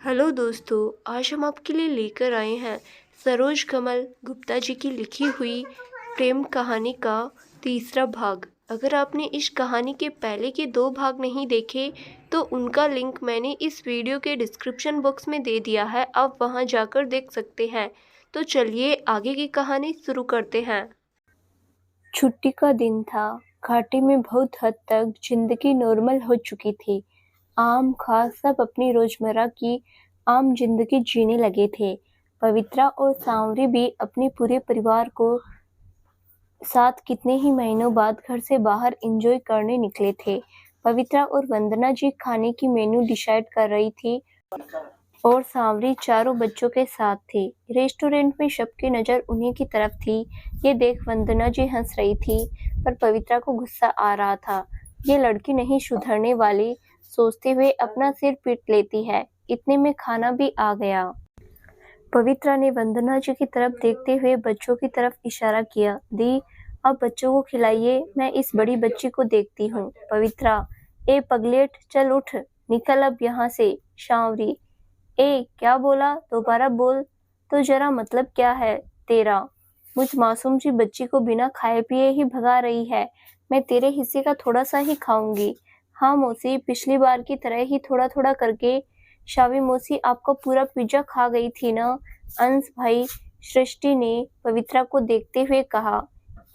Hello दोस्तों, आज हम आपके लिए लेकर आए हैं सरोज कमल गुप्ता जी की लिखी हुई प्रेम कहानी का तीसरा भाग। अगर आपने इस कहानी के पहले के दो भाग नहीं देखे तो उनका लिंक मैंने इस वीडियो के डिस्क्रिप्शन बॉक्स में दे दिया है, आप वहां जाकर देख सकते हैं। तो चलिए आगे की कहानी शुरू करते हैं। छुट्टी का दिन था। घाटी में बहुत हद तक जिंदगी नॉर्मल हो चुकी थी। आम खास सब अपनी रोजमर्रा की आम जिंदगी जीने लगे थे। पवित्रा और सांवरी भी अपने पूरे परिवार को साथ कितने ही महीनों बाद घर से बाहर एंजॉय करने निकले थे। पवित्रा और वंदना जी खाने की मेन्यू डिसाइड कर रही थी और सांवरी चारों बच्चों के साथ थी। रेस्टोरेंट में सबकी नजर उन्हीं की तरफ थी। ये देख वंदना जी हंस रही थी, पर पवित्रा को गुस्सा आ रहा था। ये लड़की नहीं सुधरने वाली, सोचते हुए अपना सिर पीट लेती है। इतने में खाना भी आ गया। पवित्रा ने वंदना जी की तरफ देखते हुए बच्चों की तरफ इशारा किया। दी, अब बच्चों को खिलाइए, मैं इस बड़ी बच्ची को देखती हूँ। पवित्रा, ए पगलेट, चल उठ, निकल अब यहाँ से। सांवरी, ए क्या बोला, दोबारा बोल। तो जरा मतलब क्या है तेरा? मुझ मासूम सी बच्ची को बिना खाए पिए ही भगा रही है। मैं तेरे हिस्से का थोड़ा सा ही खाऊंगी। हाँ मौसी, पिछली बार की तरह ही थोड़ा थोड़ा करके। शावी मौसी आपका पूरा पिज्जा खा गई थी ना? अंश भाई, सृष्टि ने पवित्रा को देखते हुए कहा।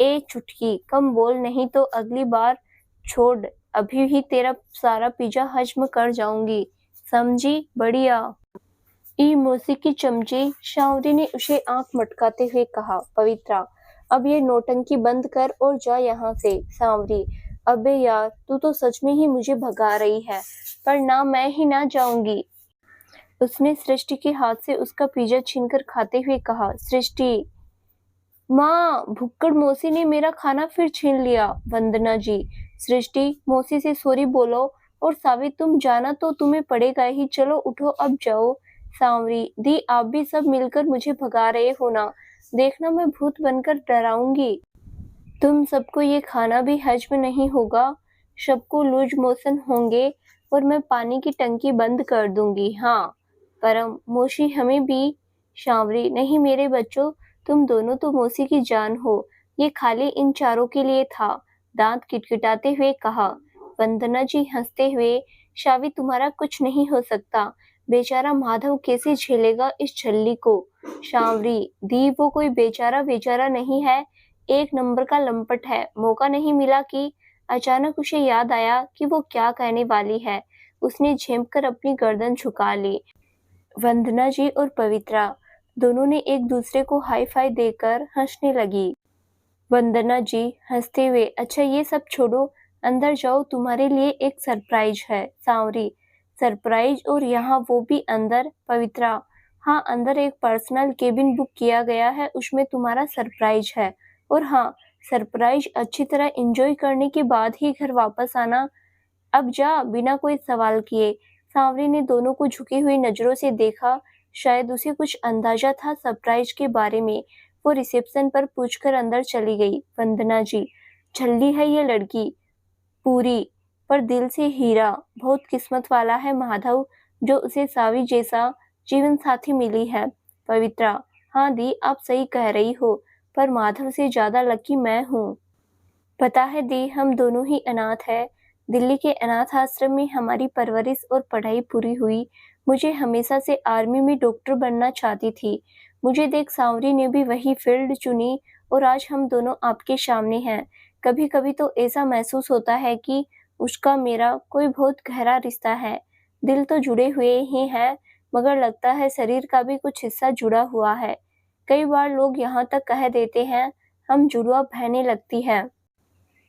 ए चुटकी, कम बोल, नहीं तो अगली बार छोड़, अभी ही तेरा सारा पिज्जा हजम कर जाऊंगी, समझी? बढ़िया। ई मौसी की चमची, शावरी ने उसे आंख मटकाते हुए कहा। पवित्रा, अब ये नौटंकी बंद कर और जा यहाँ से। सांवरी, अबे यार, तू तो सच में ही मुझे भगा रही है। पर ना, मैं ही ना जाऊंगी। उसने सृष्टि के हाथ से उसका पिज्जा छीनकर खाते हुए कहा। सृष्टि, माँ, भुक्कड़ मौसी ने मेरा खाना फिर छीन लिया। वंदना जी, सृष्टि, मौसी से सॉरी बोलो। और सावी, तुम जाना तो तुम्हें पड़ेगा ही, चलो उठो अब जाओ। सांवरी, दी, आप भी सब मिलकर मुझे भगा रहे हो ना? देखना मैं भूत बनकर डराऊंगी। तुम सबको ये खाना भी हजम नहीं होगा, सबको लूज मोशन होंगे और मैं पानी की टंकी बंद कर दूंगी। हाँ, परम मौसी हमें भी। सांवरी, नहीं मेरे बच्चों, तुम दोनों तो मौसी की जान हो, ये खाली इन चारों के लिए था। दांत किटकिटाते हुए कहा। वंदना जी हंसते हुए, शावी तुम्हारा कुछ नहीं हो सकता, बेचारा माधव कैसे झेलेगा इस छल्ली को। सांवरी, दी, वो कोई बेचारा बेचारा नहीं है, एक नंबर का लंपट है। मौका नहीं मिला कि अचानक उसे याद आया कि वो क्या कहने वाली है। उसने झेंप कर अपनी गर्दन झुका ली। वंदना जी और पवित्रा दोनों ने एक दूसरे को हाई फाई देकर हंसने लगी। वंदना जी हंसते हुए, अच्छा ये सब छोड़ो, अंदर जाओ, तुम्हारे लिए एक सरप्राइज है। सांवरी, सरप्राइज, और यहाँ वो भी अंदर? पवित्रा, हाँ, अंदर एक पर्सनल केबिन बुक किया गया है, उसमें तुम्हारा सरप्राइज है। और हाँ, सरप्राइज अच्छी तरह एंजॉय करने के बाद ही घर वापस आना। अब जा, बिना कोई सवाल किए। सांवरी ने दोनों को झुकी हुई नजरों से देखा। शायद उसे कुछ अंदाजा था सरप्राइज के बारे में। वो रिसेप्शन पर पूछकर अंदर चली गई। वंदना जी, झल्ली है ये लड़की पूरी, पर दिल से हीरा। बहुत किस्मत वाला है माधव जो उसे सावी जैसा जीवन साथी मिली है। पवित्रा, हाँ दी, आप सही कह रही हो, पर माधव से ज्यादा लकी मैं हूँ। पता है दी, हम दोनों ही अनाथ है। दिल्ली के अनाथ आश्रम में हमारी परवरिश और पढ़ाई पूरी हुई। मुझे हमेशा से आर्मी में डॉक्टर बनना चाहती थी। मुझे देख सांवरी ने भी वही फील्ड चुनी और आज हम दोनों आपके सामने हैं। कभी कभी तो ऐसा महसूस होता है कि उसका मेरा कोई बहुत गहरा रिश्ता है। दिल तो जुड़े हुए ही हैं, मगर लगता है शरीर का भी कुछ हिस्सा जुड़ा हुआ है। कई बार लोग यहाँ तक कह देते हैं, हम जुड़वा बहने लगती है।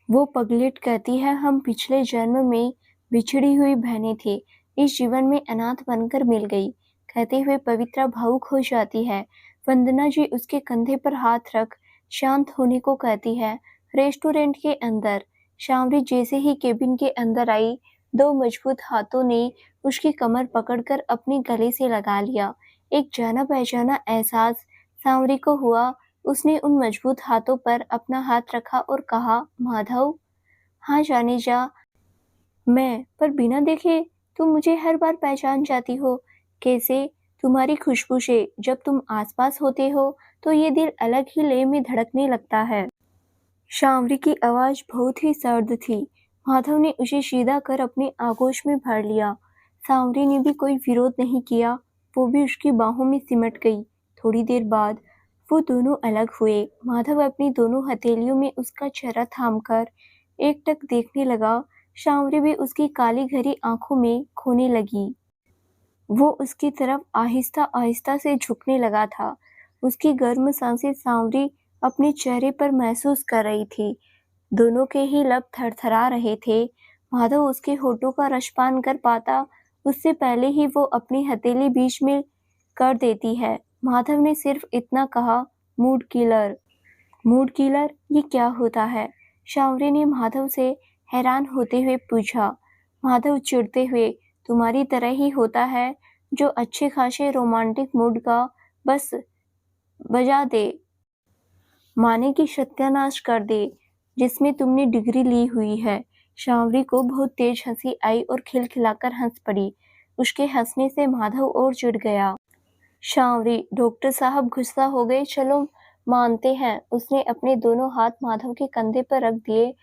वो पगलेट कहती है, हम पिछले जन्म में बिछड़ी हुई बहनें थी, इस जीवन में अनाथ बनकर मिल गई। कहते हुए पवित्रा भावुक हो जाती है। वंदना जी उसके कंधे पर हाथ रख शांत होने को कहती है। रेस्टोरेंट के अंदर शामरी जैसे ही केबिन के अंदर आई, दो मजबूत हाथों ने उसकी कमर पकड़कर अपने गले से लगा लिया। एक जाना पहचाना एहसास सांवरी को हुआ। उसने उन मजबूत हाथों पर अपना हाथ रखा और कहा, माधव। हाँ जाने जा। मैं, पर बिना देखे तुम मुझे हर बार पहचान जाती हो। कैसे? तुम्हारी खुशबू से जब तुम आसपास होते हो तो ये दिल अलग ही लय में धड़कने लगता है। शांवरी की आवाज बहुत ही सर्द थी। माधव ने उसे सीधा कर अपने आगोश में भर लिया। सांवरी ने भी कोई विरोध नहीं किया, वो भी उसकी बाहों में सिमट गई। थोड़ी देर बाद वो दोनों अलग हुए। माधव अपनी दोनों हथेलियों में उसका चेहरा थामकर एकटक देखने लगा। शांवरी भी उसकी काली घरी आंखों में खोने लगी। वो उसकी तरफ आहिस्ता-आहिस्ता से झुकने लगा था। उसकी गर्म सांसें सांवरी अपने चेहरे पर महसूस कर रही थी। दोनों के ही लब थरथरा रहे थे। माधव उसके होठों का रसपान कर पाता उससे पहले ही वो अपनी हथेली बीच में कर देती है। माधव ने सिर्फ इतना कहा, मूड किलर। मूड किलर, ये क्या होता है? शांवरी ने माधव से हैरान होते हुए पूछा। माधव चिढ़ते हुए, तुम्हारी तरह ही होता है, जो अच्छे खासे रोमांटिक मूड का बस बजा दे, माने कि सत्यानाश कर दे, जिसमें तुमने डिग्री ली हुई है। शांवरी को बहुत तेज हंसी आई और खिलखिलाकर हंस पड़ी। उसके हंसने से माधव और चिढ़ गया। शांवरी, डॉक्टर साहब गुस्सा हो गए, चलो मानते हैं। उसने अपने दोनों हाथ माधव के कंधे पर रख दिए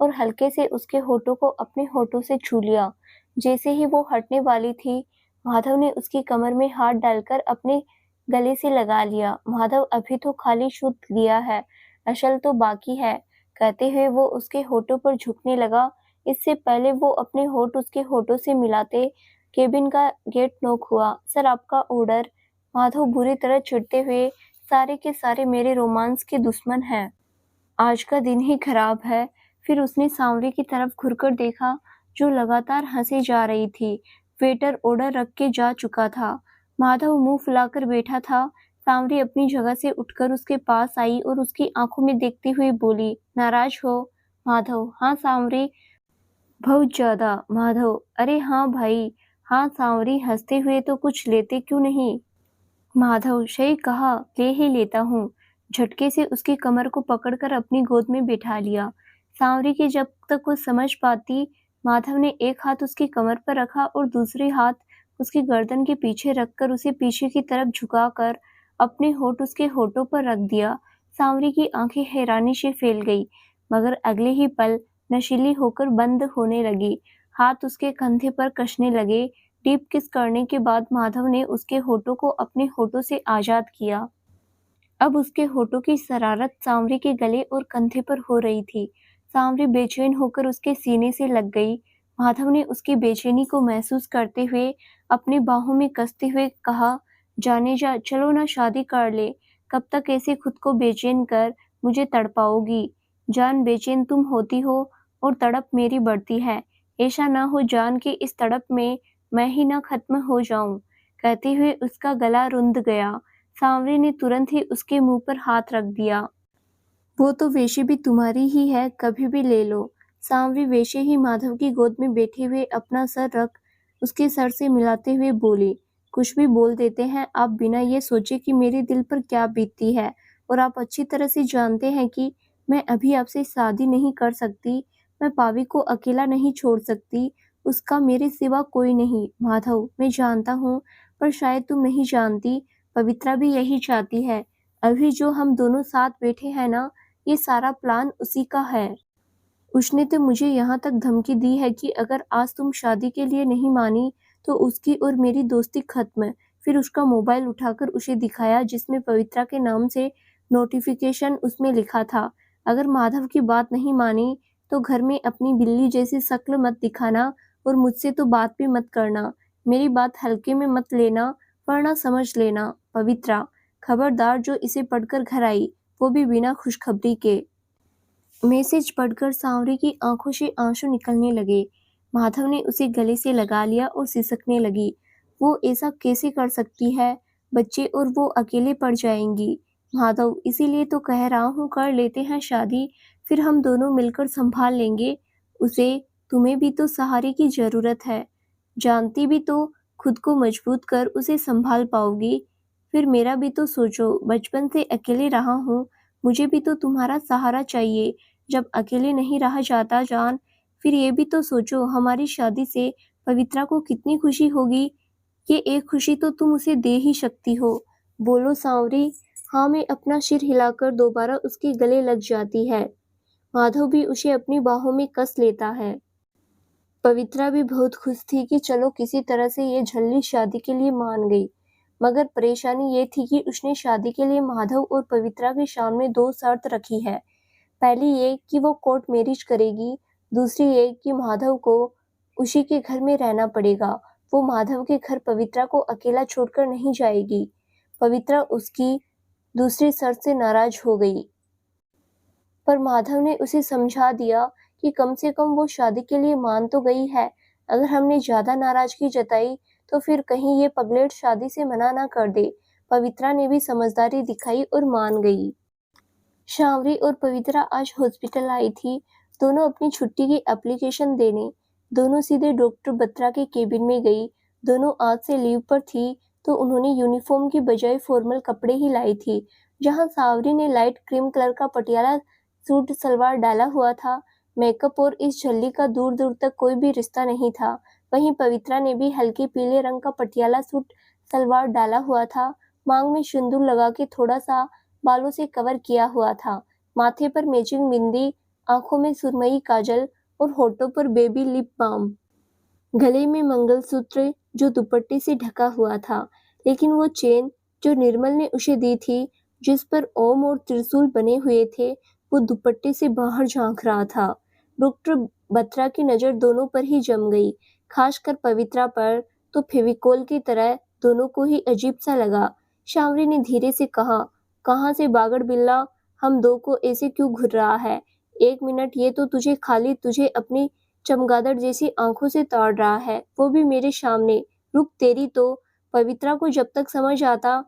और हल्के से उसके होठों को अपने होठों से छू लिया। जैसे ही वो हटने वाली थी, माधव ने उसकी कमर में हाथ डालकर अपने गले से लगा लिया। माधव, अभी तो खाली शुद्ध दिया है, असल तो बाकी है, कहते हुए वो उसके होठों पर झुकने लगा। इससे पहले वो अपने होठ उसके होठों से मिलाते, केबिन का गेट नॉक हुआ। सर, आपका ऑर्डर। माधव बुरी तरह चिढ़ते हुए, सारे के सारे मेरे रोमांस के दुश्मन हैं। आज का दिन ही खराब है। फिर उसने सांवरी की तरफ घुरकर देखा, जो लगातार हंसे जा रही थी। वेटर ऑर्डर रख के जा चुका था। माधव मुंह फुलाकर बैठा था। सांवरी अपनी जगह से उठकर उसके पास आई और उसकी आंखों में देखते हुए बोली, नाराज हो? माधव, हाँ सांवरी, बहुत ज्यादा। माधव, अरे हाँ भाई, हाँ सांवरी हंसते हुए, तो कुछ लेते क्यों नहीं? माधव, सही कहा, ले ही लेता हूँ। झटके से उसकी कमर को पकड़कर अपनी गोद में बिठा लिया। सांवरी की जब तक वो समझ पाती, माधव ने एक हाथ उसकी कमर पर रखा और दूसरे हाथ उसकी गर्दन के पीछे रखकर उसे पीछे की तरफ झुकाकर अपने होठ उसके होठों पर रख दिया। सांवरी की आंखें हैरानी से फैल गई, मगर अगले ही पल नशीली होकर बंद होने लगी। हाथ उसके कंधे पर कसने लगे। डीप किस करने के बाद माधव ने उसके होठों को अपने होठों से आजाद किया। अब उसके होठों की शरारत सांवरी के गले और कंधे पर हो रही थी। सांवरी बेचैन होकर उसके सीने से लग गई। माधव ने उसकी बेचैनी को महसूस करते हुए अपनी बाहों में कसते हुए कहा, जाने जा, चलो ना शादी कर ले। कब तक ऐसे खुद को बेचैन कर मुझे तड़पाओगी? जान बेचैन तुम होती हो और तड़प मेरी बढ़ती है। ऐसा ना हो जान के इस तड़प में मैं ही ना खत्म हो जाऊं। कहते हुए उसका गला रुंध गया। सांवरी ने तुरंत ही उसके मुंह पर हाथ रख दिया। वो तो वेशी भी तुम्हारी ही है, कभी भी ले लो। सांवरी वैसे ही माधव की गोद में बैठे हुए अपना सर रख उसके सर से मिलाते हुए बोली, कुछ भी बोल देते हैं आप बिना ये सोचे कि मेरे दिल पर क्या बीतती है, और आप अच्छी तरह से जानते हैं कि मैं अभी आपसे शादी नहीं कर सकती। मैं पावी को अकेला नहीं छोड़ सकती, उसका मेरे सिवा कोई नहीं। माधव, मैं जानता हूँ, पर शायद तुम नहीं जानती, पवित्रा भी यही चाहती है। अभी जो हम दोनों साथ बैठे हैं ना, ये सारा प्लान उसी का है। उसने तो मुझे यहाँ तक धमकी दी है कि अगर आज तुम शादी के लिए नहीं मानी तो उसकी और मेरी दोस्ती खत्म। फिर उसका मोबाइल उठाकर उसे दिखाया, जिसमें पवित्रा के नाम से नोटिफिकेशन उसमें लिखा था, अगर माधव की बात नहीं मानी तो घर में अपनी बिल्ली जैसी शक्ल मत दिखाना और मुझसे तो बात भी मत करना। मेरी बात हल्के में मत लेना, वरना समझ लेना। पवित्रा, खबरदार जो इसे पढ़कर घर आई, वो भी बिना खुशखबरी के। मैसेज पढ़कर सांवरी की आंखों से आंसू निकलने लगे। माधव ने उसे गले से लगा लिया और सिसकने लगी। वो ऐसा कैसे कर सकती है? बच्चे और वो अकेले पड़ जाएंगी। माधव, इसीलिए तो कह रहा हूँ, कर लेते हैं शादी, फिर हम दोनों मिलकर संभाल लेंगे उसे। तुम्हें भी तो सहारे की जरूरत है, जानती भी तो खुद को मजबूत कर उसे संभाल पाओगी। फिर मेरा भी तो सोचो, बचपन से अकेले रहा हूँ, मुझे भी तो तुम्हारा सहारा चाहिए। जब अकेले नहीं रहा जाता जान, फिर ये भी तो सोचो, हमारी शादी से पवित्रा को कितनी खुशी होगी। ये एक खुशी तो तुम उसे दे ही सकती हो। बोलो सांवरी। हाँ में अपना सिर हिलाकर दोबारा उसके गले लग जाती है। माधव भी उसे अपनी बाहों में कस लेता है। पवित्रा भी बहुत खुश थी कि चलो किसी तरह से ये झल्ली शादी के लिए मान गई। मगर परेशानी ये थी कि उसने शादी के लिए माधव और पवित्रा के सामने दो शर्त रखी है। पहली ये कि वो कोर्ट मैरिज करेगी, दूसरी ये कि माधव को उसी के घर में रहना पड़ेगा। वो माधव के घर पवित्रा को अकेला छोड़कर नहीं जाएगी। पवित्रा उसकी दूसरी शर्त से नाराज हो गई, पर माधव ने उसे समझा दिया कि कम से कम वो शादी के लिए मान तो गई है। अगर हमने ज्यादा नाराजगी जताई तो फिर कहीं ये पगलेट शादी से मना ना कर दे। पवित्रा ने भी समझदारी दिखाई और मान गई। शावरी और पवित्रा आज हॉस्पिटल आई थी, दोनों अपनी छुट्टी की एप्लीकेशन देने। दोनों सीधे डॉक्टर बत्रा के केबिन में गई। दोनों आज से लीव पर थी तो उन्होंने यूनिफॉर्म की बजाय फॉर्मल कपड़े ही लाई थी। जहां सावरी ने लाइट क्रीम कलर का पटियाला सूट सलवार डाला हुआ था, मेकअप और इस झल्ली का दूर दूर तक कोई भी रिश्ता नहीं था, वहीं पवित्रा ने भी हल्के पीले रंग का पटियाला सूट सलवार डाला हुआ था। मांग में सिंदूर लगा के थोड़ा सा बालों से कवर किया हुआ था। माथे पर मैचिंग बिंदी, आंखों में सुरमई काजल और होठों पर बेबी लिप बाम। गले में मंगलसूत्र जो दुपट्टे से ढका हुआ था, लेकिन वो चेन जो निर्मल ने उसे दी थी, जिस पर ओम और त्रिशूल बने हुए थे, वो दुपट्टे से बाहर झांक रहा था। डॉक्टर बत्रा की नजर दोनों पर ही जम गई, खासकर पवित्रा पर तो फेविकोल की तरह दोनों को ही अजीब सा लगा। शावरी ने धीरे से कहा, कहाँ से बागड़ बिल्ला, हम दो को ऐसे क्यों घूर रहा है? एक मिनट, ये तो तुझे अपनी चमगादड़ जैसी आंखों से ताड़ रहा है, वो भी मेरे सामने। रुक, तेरी तो पवित्रा को जब तक समझ आता।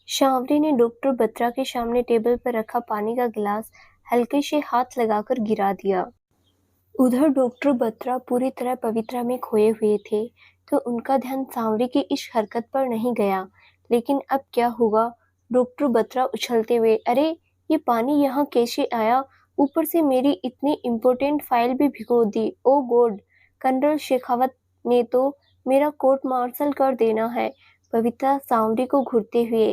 शावरी ने डॉक्टर बत्रा के सामने टेबल पर रखा पानी का गिलास हल्के से हाथ लगाकर गिरा दिया। उधर डॉक्टर बत्रा पूरी तरह पवित्रा में खोए हुए थे, तो उनका ध्यान सांवरी की इस हरकत पर नहीं गया। लेकिन अब क्या होगा? डॉक्टर बत्रा उछलते हुए, अरे ये पानी यहाँ कैसे आया? ऊपर से मेरी इतनी इम्पोर्टेंट फाइल भी भिगो दी। ओ गॉड, कर्नल शेखावत ने तो मेरा कोर्ट मार्शल कर देना है। पवित्रा सांवरी को घूरते हुए,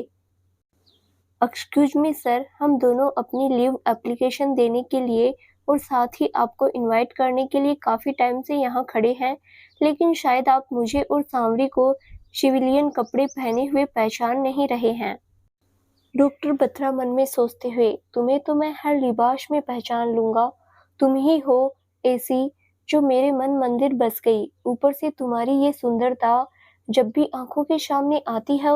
एक्सक्यूज मी सर, हम दोनों अपनी लीव एप्लीकेशन देने के लिए और साथ ही आपको इनवाइट करने के लिए काफी टाइम से यहाँ खड़े हैं, लेकिन शायद आप मुझे और सांवरी को सिविलियन कपड़े पहने हुए पहचान नहीं रहे हैं। डॉक्टर बत्रा मन में सोचते हुए, तुम्हें तो मैं हर लिबास में पहचान लूंगा। तुम ही हो ऐसी जो मेरे मन मंदिर बस गई। ऊपर से तुम्हारी ये सुंदरता जब भी आंखों के सामने आती है,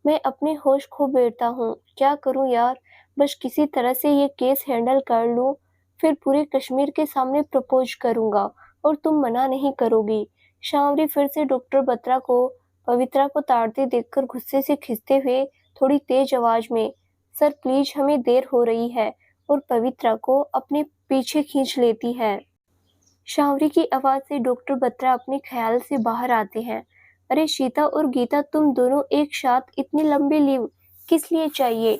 मैं अपने होश खो बैठता हूँ। क्या करूँ यार, बस किसी तरह से ये केस हैंडल कर लूँ, फिर पूरे कश्मीर के सामने प्रपोज करूंगा और तुम मना नहीं करोगी। शावरी फिर से डॉक्टर बत्रा को पवित्रा को ताड़ते देखकर गुस्से से खींचते हुए थोड़ी तेज आवाज में, सर प्लीज हमें देर हो रही है, और पवित्रा को अपने पीछे खींच लेती है। शावरी की आवाज से डॉक्टर बत्रा अपने ख्याल से बाहर आते हैं। अरे सीता और गीता, तुम दोनों एक साथ इतनी लंबी लीव किस लिए चाहिए?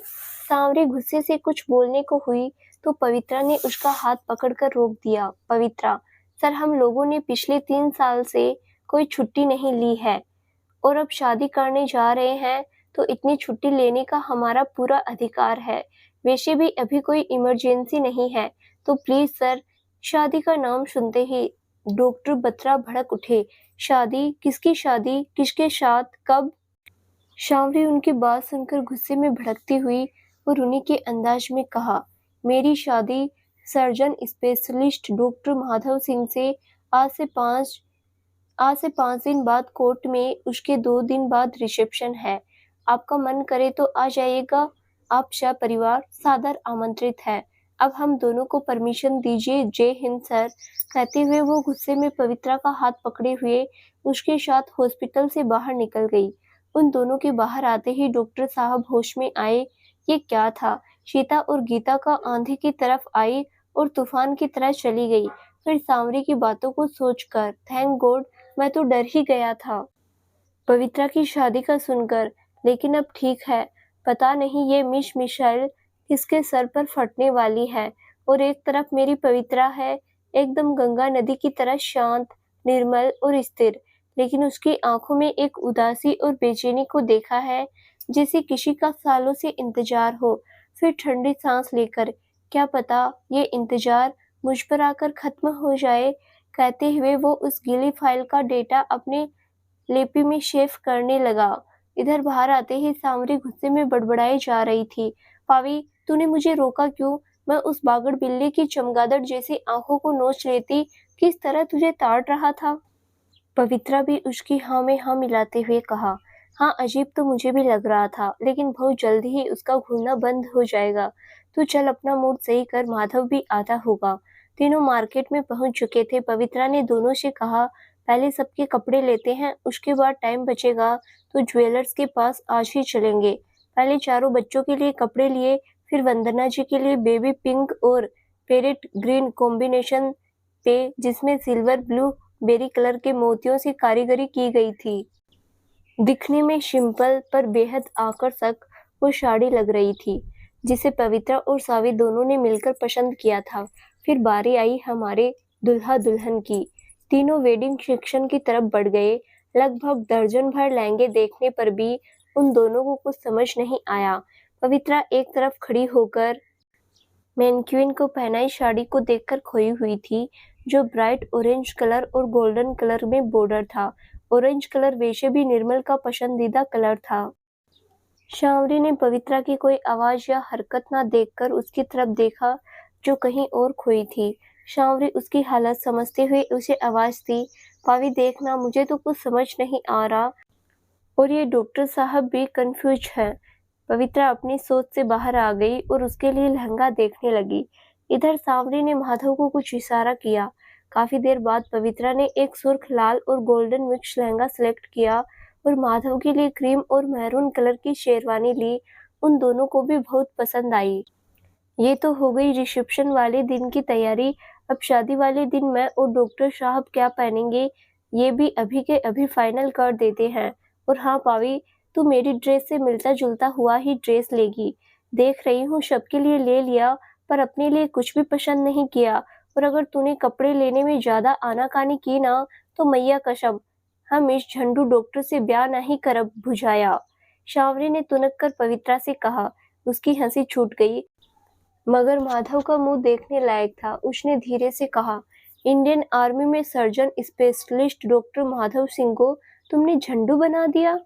सांवरी गुस्से से कुछ बोलने को हुई तो पवित्रा ने उसका हाथ पकड़कर रोक दिया। पवित्रा, सर हम लोगों ने पिछले 3 साल से कोई छुट्टी नहीं ली है और अब शादी करने जा रहे हैं तो इतनी छुट्टी लेने का हमारा पूरा अधिकार है। वैसे भी अभी कोई इमरजेंसी नहीं है, तो प्लीज सर। शादी का नाम सुनते ही डॉक्टर बत्रा भड़क उठे। शादी? किसकी शादी? किसके साथ? कब? शावरी उनकी बात सुनकर गुस्से में भड़कती हुई और उन्हीं के अंदाज में कहा, मेरी शादी surgeon specialist doctor Madhav Singh से आज से 5 दिन बाद कोर्ट में, उसके 2 दिन बाद रिसेप्शन है। आपका मन करे तो आ जाइएगा। आप सपरिवार सादर आमंत्रित है। अब हम दोनों को परमिशन दीजिए। जय हिंद सर। कहते हुए वो गुस्से में पवित्रा का हाथ पकड़े हुए उसके साथ हॉस्पिटल से बाहर निकल गई। उन दोनों के बाहर आते ही डॉक्टर साहब होश में आए। ये क्या था? सीता और गीता का आंधी की तरफ आई और तूफान की तरह चली गई। फिर सांवरी की बातों को सोचकर, थैंक गॉड, मैं तो डर ही गया था पवित्रा की शादी का सुनकर। लेकिन अब ठीक है। पता नहीं ये मिसाइल किसके सर पर फटने वाली है। और एक तरफ मेरी पवित्रा है, एकदम गंगा नदी की तरह शांत, निर्मल और स्थिर। लेकिन उसकी आंखों में एक उदासी और बेचैनी को देखा है, जैसे किसी का सालों से इंतजार हो। फिर ठंडी सांस लेकर, क्या पता ये इंतजार मुझ पर आकर खत्म हो जाए, कहते हुए वो उस गीली फाइल का डेटा अपने लेपी में शेव करने लगा। इधर बाहर आते ही सांवरी गुस्से में बड़बड़ाई जा रही थी। पावी, तूने मुझे रोका क्यों? मैं उस बागड़ बिल्ली की चमगादड़ जैसी आंखों को नोच लेती, किस तरह तुझे ताड़ रहा था। पवित्रा भी उसकी हाँ में हाँ मिलाते हुए कहा, हाँ अजीब तो मुझे भी लग रहा था, लेकिन बहुत जल्दी ही उसका घूरना बंद हो जाएगा। तू चल अपना मूड सही कर, माधव भी आता होगा। तीनों मार्केट में पहुंच चुके थे। पवित्रा ने दोनों से कहा, पहले सबके कपड़े लेते हैं, उसके बाद टाइम बचेगा तो ज्वेलर्स के पास आज ही चलेंगे। पहले चारों बच्चों के लिए कपड़े लिए, फिर वंदना जी के लिए बेबी पिंक और पैरेट ग्रीन कॉम्बिनेशन पे, जिसमें सिल्वर ब्लू बेरी कलर के मोतियों से कारीगरी की गई थी। दिखने में सिंपल पर बेहद आकर्षक वो साड़ी लग रही थी, जिसे पवित्रा और सावी दोनों ने मिलकर पसंद किया था। फिर बारी आई हमारे दुल्हा दुल्हन की। तीनों वेडिंग सेक्शन की तरफ बढ़ गए। लगभग दर्जन भर लहंगे देखने पर भी उन दोनों को कुछ समझ नहीं आया। पवित्रा एक तरफ खड़ी होकर मैनक्वीन को पहनाई साड़ी को देखकर खोई हुई थी, जो ब्राइट ऑरेंज कलर और गोल्डन कलर में बॉर्डर था। ऑरेंज कलर वैसे भी निर्मल का पसंदीदा कलर था। शावरी ने पवित्रा की कोई आवाज या हरकत न देखकर उसकी तरफ देखा, जो कहीं और खोई थी। शावरी उसकी हालत समझते हुए उसे आवाज दी, पावी देखना, मुझे तो कुछ समझ नहीं आ रहा और ये डॉक्टर साहब भी कंफ्यूज हैं। पवित्रा अपनी सोच से बाहर आ गई और उसके लिए लहंगा देखने लगी। इधर सांवरी ने माधव को कुछ इशारा किया। काफी देर बाद पवित्रा ने एक सुर्ख लाल और गोल्डन मिक्स लहंगा सिलेक्ट किया और माधव के लिए क्रीम और मैरून कलर की शेरवानी ली। उन दोनों को भी बहुत पसंद आई। ये तो हो गई रिसेप्शन वाले दिन की तैयारी। अब शादी वाले दिन मैं और डॉक्टर साहब क्या पहनेंगे, ये भी अभी के अभी फाइनल कर देते हैं। और हाँ पावी, तू मेरी ड्रेस से मिलता जुलता हुआ ही ड्रेस लेगी। देख रही हूँ सबके लिए ले लिया, पर अपने लिए कुछ भी पसंद नहीं किया। और अगर तूने कपड़े लेने में ज्यादा आनाकानी की ना, तो मैया कसम, हम इस झंडू डॉक्टर से ब्याह नहीं करब बुझाया। शावरी ने तुनक कर पवित्रा से कहा। उसकी हंसी छूट गई, मगर माधव का मुंह देखने लायक था। उसने धीरे से कहा, इंडियन आर्मी में surgeon specialist doctor Madhav Singh को तुमने झंडू बना दिया।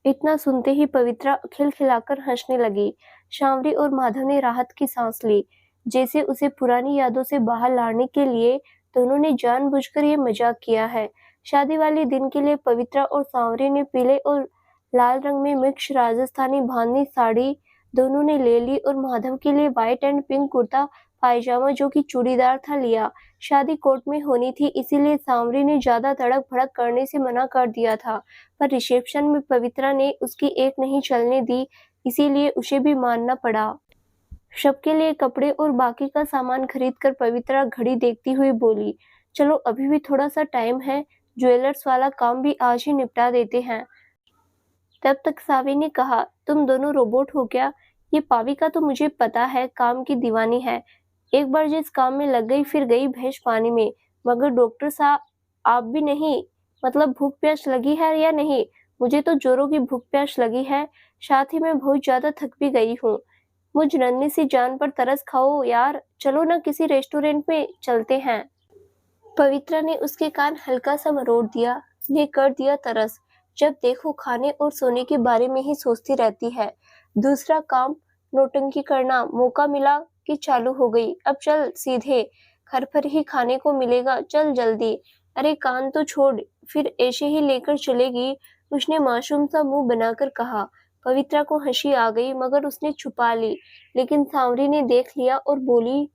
इतना सुनते ही पवित्रा खिलखिलाकर हंसने लगी। शावरी और माधव ने राहत की सांस ली, जैसे उसे पुरानी यादों से बाहर लाने के लिए दोनों ने जानबूझकर ये मजाक किया है। शादी वाले दिन के लिए पवित्रा और सांवरी ने पीले और लाल रंग में मिक्स राजस्थानी बांधनी साड़ी दोनों ने ले ली और माधव के लिए व्हाइट एंड पिंक कुर्ता पायजामा, जो कि चूड़ीदार था, लिया। शादी कोर्ट में होनी थी, इसीलिए सांवरी ने ज्यादा तड़क भड़क करने से मना कर दिया था, पर रिसेप्शन में पवित्रा ने उसकी एक नहीं चलने दी, इसीलिए उसे भी मानना पड़ा। सबके लिए कपड़े और बाकी का सामान खरीदकर पवित्रा घड़ी देखती हुई बोली, चलो अभी भी थोड़ा सा टाइम है, ज्वेलर्स वाला काम भी आज ही निपटा देते हैं। तब तक सावी ने कहा, तुम दोनों रोबोट हो क्या? ये पाविका तो मुझे पता है काम की दीवानी है, एक बार जिस काम में लग गई फिर गई भैंस पानी में। मगर डॉक्टर साहब आप भी नहीं, मतलब भूख प्यास लगी है या नहीं? मुझे तो जोरों की भूख प्यास लगी है, साथ ही मैं बहुत ज्यादा थक भी गई हूँ। मुझ नन्ही सी जान पर तरस खाओ यार, चलो ना किसी रेस्टोरेंट में चलते हैं। पवित्रा ने उसके कान हल्का सा मरोड़ दिया, ये कर दिया तरस। जब देखो खाने और सोने के बारे में ही सोचती रहती है। दूसरा काम नौटंकी करना मौका मिला कि चालू हो गई। अब चल सीधे, घर पर ही खाने को मिलेगा, चल जल्दी। अरे कान तो छोड़, फिर ऐसे ही लेकर चलेगी, उसने मासूम सा मुंह बनाकर कहा। पवित्रा को हंसी आ गई, मगर उसने छुपा ली। लेकिन सांवरी ने देख लिया और बोली,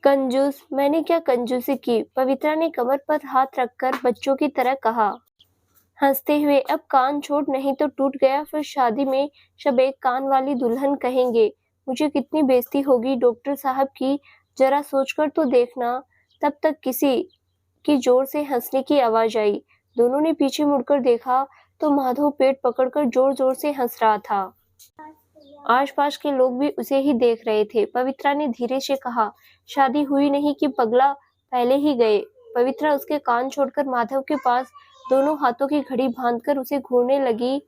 कंजूस, मैंने क्या कंजूसी की? पवित्रा ने कमर पर हाथ रखकर बच्चों की तरह कहा, हंसते हुए, अब कान छोड़ नहीं तो टूट गया, फिर शादी में सब एक कान वाली दुल्हन कहेंगे। मुझे कितनी बेइज्जती होगी डॉक्टर साहब की, जरा सोचकर तो देखना। तब तक किसी की जोर से हंसने की आवाज आई। दोनों ने पीछे मुड़कर देखा तो माधव पेट पकड़कर जोर जोर से हंस रहा था। आसपास के लोग भी उसे ही देख रहे थे। पवित्रा ने धीरे से कहा, शादी हुई नहीं कि पगला, पहले ही गए। पवित्रा उसके कान छोड़कर माधव के पास दोनों हाथों की घड़ी बांधकर उसे घूरने लगी।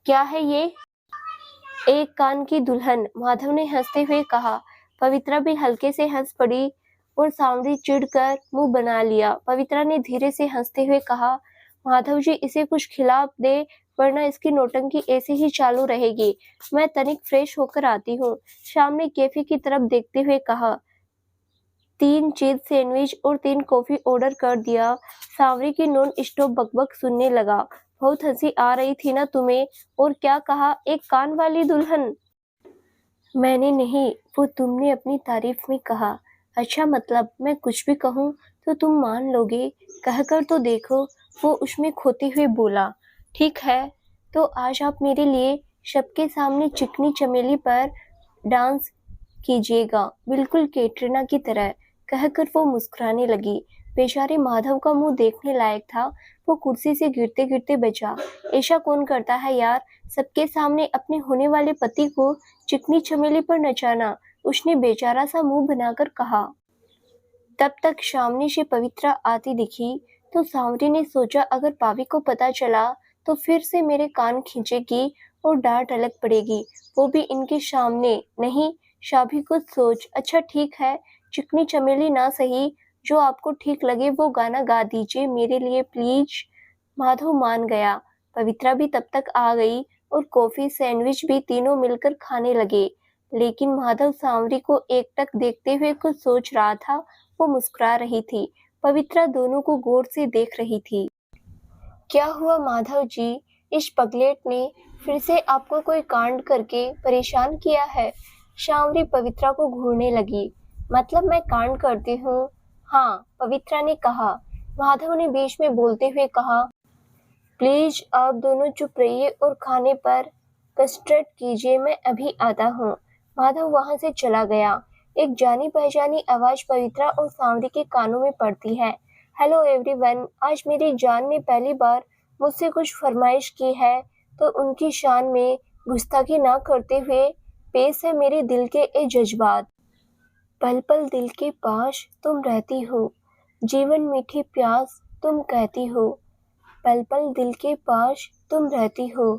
क्या है ये? एक कान की दुल्हन, माधव ने हंसते हुए कहा। पवित्रा भी हल्के से हंस पड़ी और सांवरी चिढ़कर मुंह बना लिया। पवित्रा ने धीरे से हंसते हुए कहा, माधव जी इसे कुछ खिला दे वरना इसकी नौटंकी ऐसे ही चालू रहेगी। मैं तनिक फ्रेश होकर आती हूँ। शाम ने कैफे की तरफ देखते हुए कहा। 3 चीज सैंडविच और 3 कॉफी ऑर्डर कर दिया। सांवरी की नॉन स्टॉप बकबक सुनने लगा। बहुत हंसी आ रही थी ना तुम्हें? और क्या कहा? एक कान वाली दुल्हन? मैंने नहीं, वो तुमने अपनी तारीफ में कहा। अच्छा मतलब मैं कुछ भी कहूँ तो तुम मान लोगे? कहकर तो देखो, वो उसमें खोते हुए बोला। ठीक है, तो आज आप मेरे लिए सबके सामने चिकनी चमेली पर डांस कीजिएगा, बिल्कुल कैटरीना की तरह। कहकर वो मुस्कुराने लगी। बेचारे माधव का मुंह देखने लायक था। वो कुर्सी से गिरते गिरते बचा। ऐसा कौन करता है यार, सबके सामने अपने होने वाले पति को चिकनी चमेली पर नचाना? उसने बेचारा सा मुंह बनाकर कहा। तब तक सामने से पवित्रा आती दिखी तो सांवरी ने सोचा अगर भाभी को पता चला तो फिर से मेरे कान खींचेगी और डांट अलग पड़ेगी, वो भी इनके सामने। नहीं, शाभी कुछ सोच। अच्छा ठीक है, चिकनी चमेली ना सही, जो आपको ठीक लगे वो गाना गा दीजिए मेरे लिए प्लीज। माधव मान गया। पवित्रा भी तब तक आ गई और कॉफी सैंडविच भी तीनों मिलकर खाने लगे। लेकिन माधव सांवरी को एकटक देखते हुए कुछ सोच रहा था। वो मुस्कुरा रही थी। पवित्रा दोनों को गौर से देख रही थी। क्या हुआ माधव जी, इस पगलेट ने फिर से आपको कोई कांड करके परेशान किया है? सांवरी पवित्रा को घूरने लगी। मतलब मैं कांड करती हूँ? हाँ, पवित्रा ने कहा। माधव ने बीच में बोलते हुए कहा, प्लीज आप दोनों चुप रहिए और खाने पर कंसंट्रेट कीजिए, मैं अभी आता हूँ। माधव वहां से चला गया। एक जानी पहचानी आवाज पवित्रा और सांवरी के कानों में पड़ती है। हेलो एवरीवन, आज मेरी जान ने पहली बार मुझसे कुछ फरमाइश की है, तो उनकी शान में गुस्ताखी ना करते हुए पेश है मेरे दिल के ये जज्बात। पल पल दिल के पास तुम रहती हो, जीवन मीठी प्यास तुम कहती हो। पल पल दिल के पास तुम रहती हो,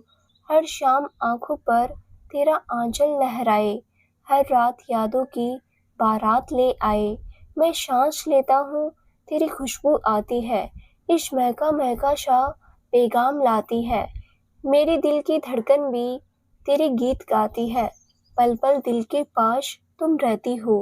हर शाम आंखों पर तेरा आंचल लहराए, हर रात यादों की बारात ले आए। मैं सांस लेता हूँ, तेरी खुशबू आती है, इस महका महका सा पैगाम लाती है। मेरे दिल की धड़कन भी तेरे गीत गाती है, पल पल दिल के पास तुम रहती हो।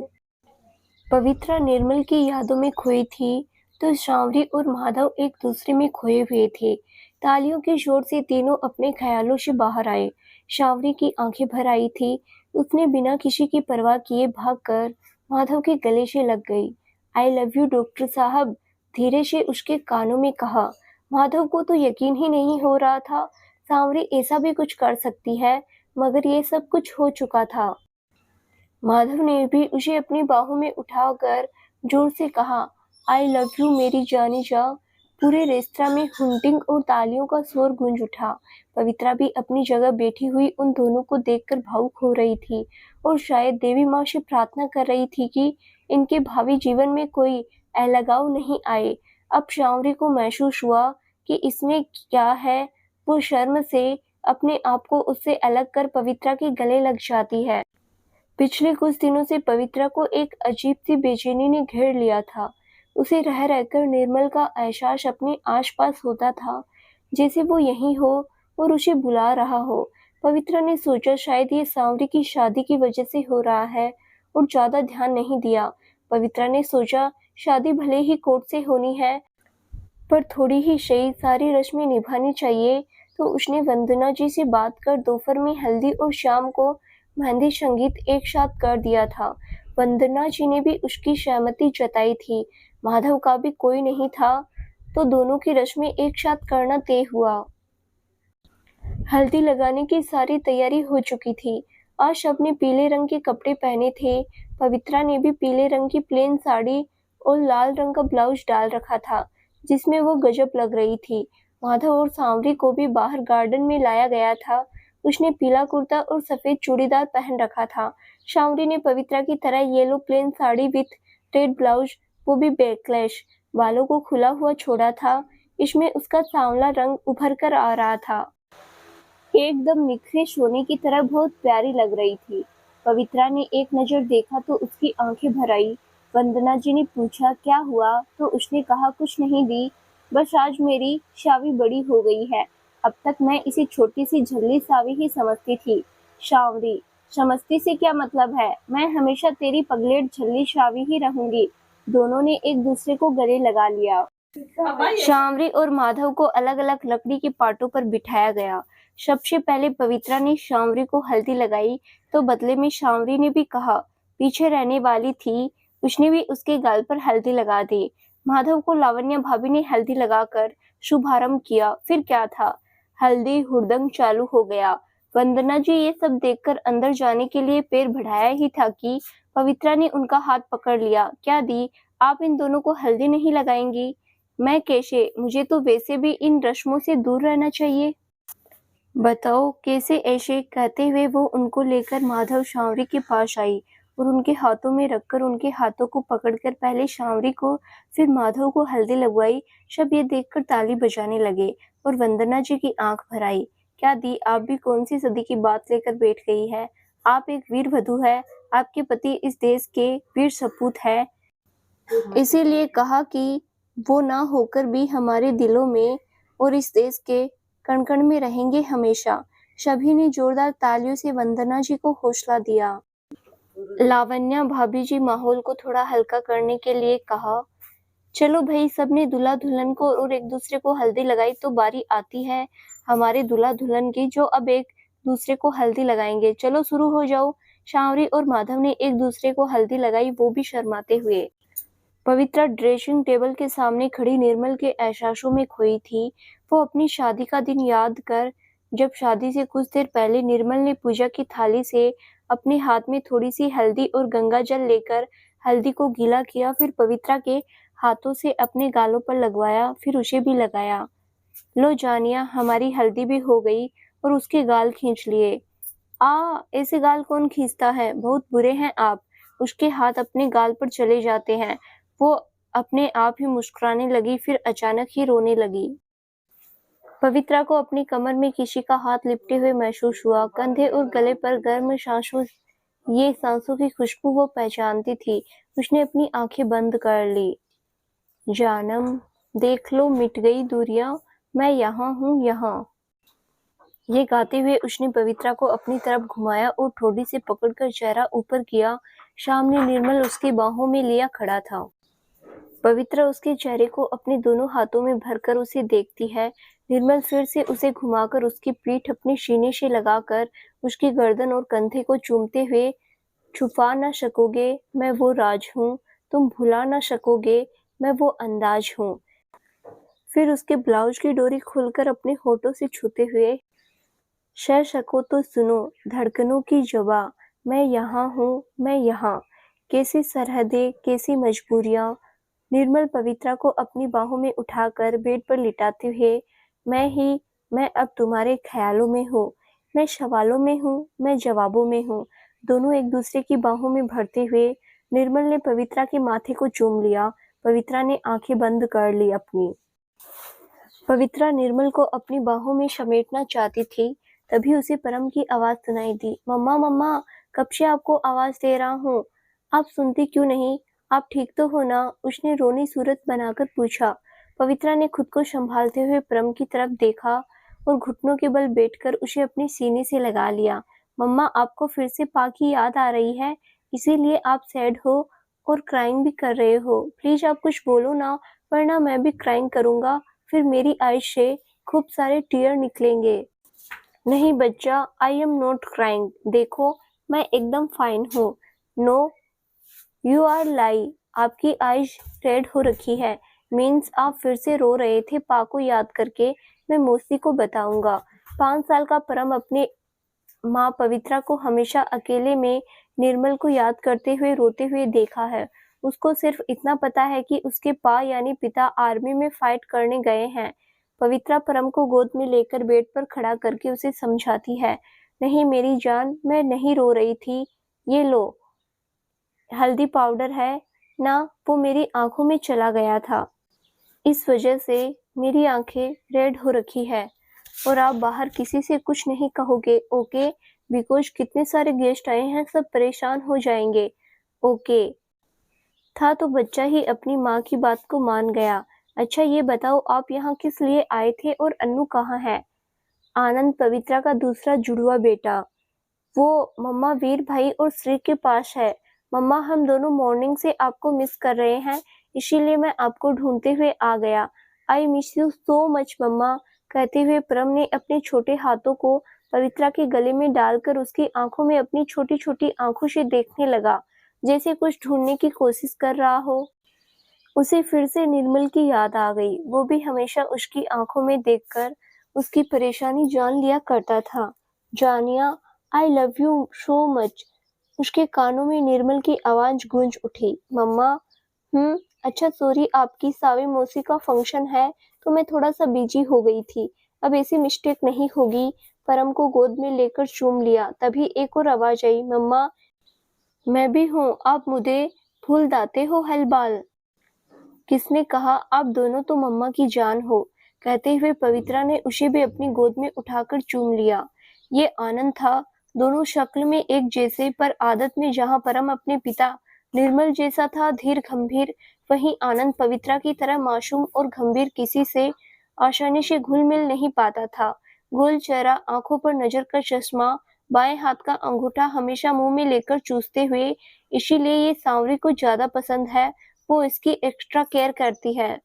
पवित्रा निर्मल की यादों में खोई थी तो सांवरी और माधव एक दूसरे में खोए हुए थे। तालियों के शोर से तीनों अपने ख्यालों से बाहर आए। सांवरी की आंखें भर आई थी। उसने बिना किसी की परवाह किए भागकर माधव के गले से लग गई। आई लव यू डॉक्टर साहब, धीरे से उसके कानों में कहा। माधव को तो यकीन ही नहीं हो रहा था सांवरी ऐसा भी कुछ कर सकती है, मगर ये सब कुछ हो चुका था। माधव ने भी उसे अपनी बाहों में उठाकर जोर से कहा, आई लव यू मेरी जानी जा। पूरे रेस्तरां में हुंटिंग और तालियों का शोर गूंज उठा। पवित्रा भी अपनी जगह बैठी हुई उन दोनों को देखकर भावुक हो रही थी और शायद देवी माँ से प्रार्थना कर रही थी कि इनके भावी जीवन में कोई अलगाव नहीं आए। अब सांवरी को महसूस हुआ कि इसमें क्या है। वो शर्म से अपने आप को उससे अलग कर पवित्रा के गले लग जाती है। पिछले कुछ दिनों से पवित्रा को एक अजीब सी बेचैनी ने घेर लिया था। उसे रह रहकर निर्मल का एहसास अपने आसपास होता था, जैसे वो यहीं हो और उसे बुला रहा हो। पवित्रा ने सोचा शायद ये सांवरी की शादी की वजह से हो रहा है और ज्यादा ध्यान नहीं दिया। पवित्रा ने सोचा शादी भले ही कोर्ट से होनी है, पर थोड़ी ही सही सारी रस्में निभानी चाहिए। तो उसने वंदना जी से बात कर दोपहर में हल्दी और शाम को मेहंदी संगीत एक साथ कर दिया था। वंदना जी ने भी उसकी सहमति जताई थी। माधव का भी कोई नहीं था, तो दोनों की रस्में एक साथ करना तय हुआ। हल्दी लगाने की सारी तैयारी हो चुकी थी। आज सबने पीले रंग के कपड़े पहने थे। पवित्रा ने भी पीले रंग की प्लेन साड़ी और लाल रंग का ब्लाउज डाल रखा था, जिसमें वो गजब लग रही थी। माधव और सांवरी को भी बाहर गार्डन में लाया गया था। उसने पीला कुर्ता और सफेद चूड़ीदार पहन रखा था। सांवरी ने पवित्रा की तरह yellow plain sari with red blouse, वो भी बैकलेस, बालों को खुला हुआ छोड़ा था। इसमें उसका सांवला रंग उभर कर आ रहा था। एकदम निखरे सोने की तरह बहुत प्यारी लग रही थी। पवित्रा ने एक नजर देखा तो उसकी आंखें भर आई। वंदना जी ने पूछा क्या हुआ, तो उसने कहा कुछ नहीं दी, बस आज मेरी शावी बड़ी हो गई है। अब तक मैं इसे छोटी सी झल्ली सावी ही समझती थी। शावरी समझती से क्या मतलब है, मैं हमेशा तेरी पगलेट झल्ली शावी ही रहूंगी। दोनों ने एक दूसरे को गले लगा लिया। शामरी और माधव को अलग अलग लकड़ी के पाटों पर बिठाया गया। सबसे पहले पवित्रा ने शामरी को हल्दी लगाई, तो बदले में शामरी ने भी कहा। पीछे रहने वाली थी, उसने भी उसके गाल पर हल्दी लगा दी। माधव को लावण्या भाभी ने हल्दी लगाकर शुभारंभ किया। फिर क्या था, हल्दी हुड़दंग चालू हो गया। वंदना जी ये सब देखकर अंदर जाने के लिए पैर बढ़ाया ही था कि पवित्रा ने उनका हाथ पकड़ लिया। क्या दी, आप इन दोनों को हल्दी नहीं लगाएंगी? मैं कैसे, मुझे तो वैसे भी इन रस्मों से दूर रहना चाहिए। बताओ कैसे, ऐसे कहते हुए वो उनको लेकर माधव शावरी के पास आई और उनके हाथों में रखकर उनके हाथों को पकड़कर पहले शावरी को फिर माधव को हल्दी लगवाई। सब ये देखकर ताली बजाने लगे और वंदना जी की आंख भर आई। क्या दी, आप भी कौन सी सदी की बात लेकर बैठ गई है? आप एक वीर वधू है, आपके पति इस देश के वीर सपूत है, इसीलिए कहा कि वो ना होकर भी हमारे दिलों में और इस देश के कण-कण में रहेंगे हमेशा। सभी ने जोरदार तालियों से वंदना जी को हौसला दिया। लावण्या भाभी जी माहौल को थोड़ा हल्का करने के लिए कहा, चलो भाई, सबने दूल्हा दुल्हन को और एक दूसरे को हल्दी लगाई, तो बारी आती है हमारे दूल्हा दुल्हन की, जो अब एक दूसरे को हल्दी लगाएंगे। चलो शुरू हो जाओ। शावरी और माधव ने एक दूसरे को हल्दी लगाई, वो भी शर्माते हुए। पवित्रा ड्रेसिंग टेबल के सामने खड़ी निर्मल के एहसासों में खोई थी। वो अपनी शादी का दिन याद कर, जब शादी से कुछ देर पहले निर्मल ने पूजा की थाली से अपने हाथ में थोड़ी सी हल्दी और गंगा जल लेकर हल्दी को गीला किया, फिर पवित्रा के हाथों से अपने गालों पर लगवाया, फिर उसे भी लगाया। लो जानिया, हमारी हल्दी भी हो गई, और उसके गाल खींच लिए। ऐसे गाल कौन खींचता है, बहुत बुरे हैं आप। उसके हाथ अपने गाल पर चले जाते हैं। वो अपने आप ही मुस्कुराने लगी, फिर अचानक ही रोने लगी। पवित्रा को अपनी कमर में किसी का हाथ लिपटे हुए महसूस हुआ। कंधे और गले पर गर्म सांसों ये सांसों की खुशबू वो पहचानती थी। उसने अपनी आंखें बंद कर ली। जानम, देख लो मिट गई दूरियां, मैं यहाँ हूँ यहाँ। ये गाते हुए उसने पवित्रा को अपनी तरफ घुमाया और ठोड़ी से पकड़कर चेहरा ऊपर किया। सामने निर्मल उसकी बाहों में लिया खड़ा था। पवित्रा उसके चेहरे को अपने दोनों हाथों में भरकर उसे देखती है। निर्मल फिर से उसे घुमाकर उसकी पीठ अपने सीने से लगाकर उसकी गर्दन और कंधे को चूमते हुए, छुपा ना सकोगे मैं वो राज हूँ, तुम भुला ना सकोगे मैं वो अंदाज हूँ। फिर उसके ब्लाउज की डोरी खुलकर अपने होठों से छूते हुए, सह सको तो सुनो धड़कनों की जुबा, मैं यहाँ हूँ मैं यहाँ। कैसी सरहदें, कैसी मजबूरियां। निर्मल पवित्रा को अपनी बाहों में उठाकर बेड पर लिटाते हुए, मैं अब तुम्हारे ख्यालों में हूँ, मैं सवालों में हूँ, मैं जवाबों में हूँ। दोनों एक दूसरे की बाहों में भरते हुए निर्मल ने पवित्रा के माथे को चूम लिया। पवित्रा ने आंखें बंद कर ली अपनी। पवित्रा निर्मल को अपनी बाहों में समेटना चाहती थी, तभी उसे परम की आवाज सुनाई दी। मम्मा मम्मा, कब से आपको आवाज दे रहा हूँ, आप सुनती क्यों नहीं? आप ठीक तो हो ना? उसने रोनी सूरत बनाकर पूछा। पवित्रा ने खुद को संभालते हुए परम की तरफ देखा और घुटनों के बल बैठकर उसे अपने सीने से लगा लिया। मम्मा, आपको फिर से पा की याद आ रही है, इसीलिए आप सैड हो और क्राइंग भी कर रहे हो। प्लीज आप कुछ बोलो ना, वरना मैं भी क्राइंग करूंगा, फिर मेरी आईज से खूब सारे टीयर निकलेंगे। नहीं बच्चा, आई एम नॉट क्राइंग, देखो मैं एकदम फाइन हूँ। नो यू आर लाई, आपकी आईज रेड हो रखी है, मीन्स आप फिर से रो रहे थे पा को याद करके। मैं मौसी को बताऊंगा। 5 साल का परम अपने माँ पवित्रा को हमेशा अकेले में निर्मल को याद करते हुए रोते हुए देखा है। उसको सिर्फ इतना पता है कि उसके पा यानी पिता आर्मी में फाइट करने गए हैं। पवित्रा परम को गोद में लेकर बेड पर खड़ा करके उसे समझाती है, नहीं मेरी जान, मैं नहीं रो रही थी, ये लो हल्दी पाउडर है ना, वो मेरी आंखों में चला गया था, इस वजह से मेरी आंखें रेड हो रखी है और आप बाहर किसी से कुछ नहीं कहोगे, ओके? बिकॉज कितने सारे गेस्ट आए हैं, सब परेशान हो जाएंगे, ओके? था तो बच्चा ही अपनी माँ की बात को मान गया। अच्छा ये बताओ आप यहाँ किस लिए आए थे और अन्नू कहाँ है? आनंद पवित्रा का दूसरा जुड़वा बेटा। वो मम्मा वीर भाई और श्री के पास है। मम्मा हम दोनों मॉर्निंग से आपको मिस कर रहे हैं, इसीलिए मैं आपको ढूंढते हुए आ गया। I miss you so much mamma, कहते हुए परम ने अपने छोटे हाथों को पवित्रा के गले में डालकर उसकी आंखों में अपनी छोटी छोटी आंखों से देखने लगा, जैसे कुछ ढूंढने की कोशिश कर रहा हो। उसे फिर से निर्मल की याद आ गई। वो भी हमेशा उसकी आंखों में देखकर उसकी परेशानी जान लिया करता था। जानिया, I love you so much. उसके कानों में निर्मल की आवाज गूंज उठी। मम्मा, अच्छा सॉरी, आपकी सावी मौसी का फंक्शन है तो मैं थोड़ा सा बिजी हो गई थी। अब ऐसी मिस्टेक नहीं होगी। परम को गोद में लेकर चूम लिया, तभी एक और आवाज आई, मम्मा मैं भी हूँ, आप मुझे भूल जाते हो हलबाल। किसने कहा? आप दोनों तो मम्मा की जान हो, कहते हुए पवित्रा ने उसे भी अपनी गोद में उठाकर चूम लिया। ये आनंद था। दोनों शक्ल में एक जैसे, पर आदत में जहाँ परम अपने पिता निर्मल जैसा था धीर गंभीर, वहीं आनंद पवित्रा की तरह मासूम और गंभीर, किसी से आसानी से घुल मिल नहीं पाता था। गोल चेहरा, आंखों पर नजर का चश्मा, बाएं हाथ का अंगूठा हमेशा मुंह में लेकर चूसते हुए, इसीलिए ये सांवरी को ज्यादा पसंद है। वो इसकी एक्स्ट्रा केयर करती है।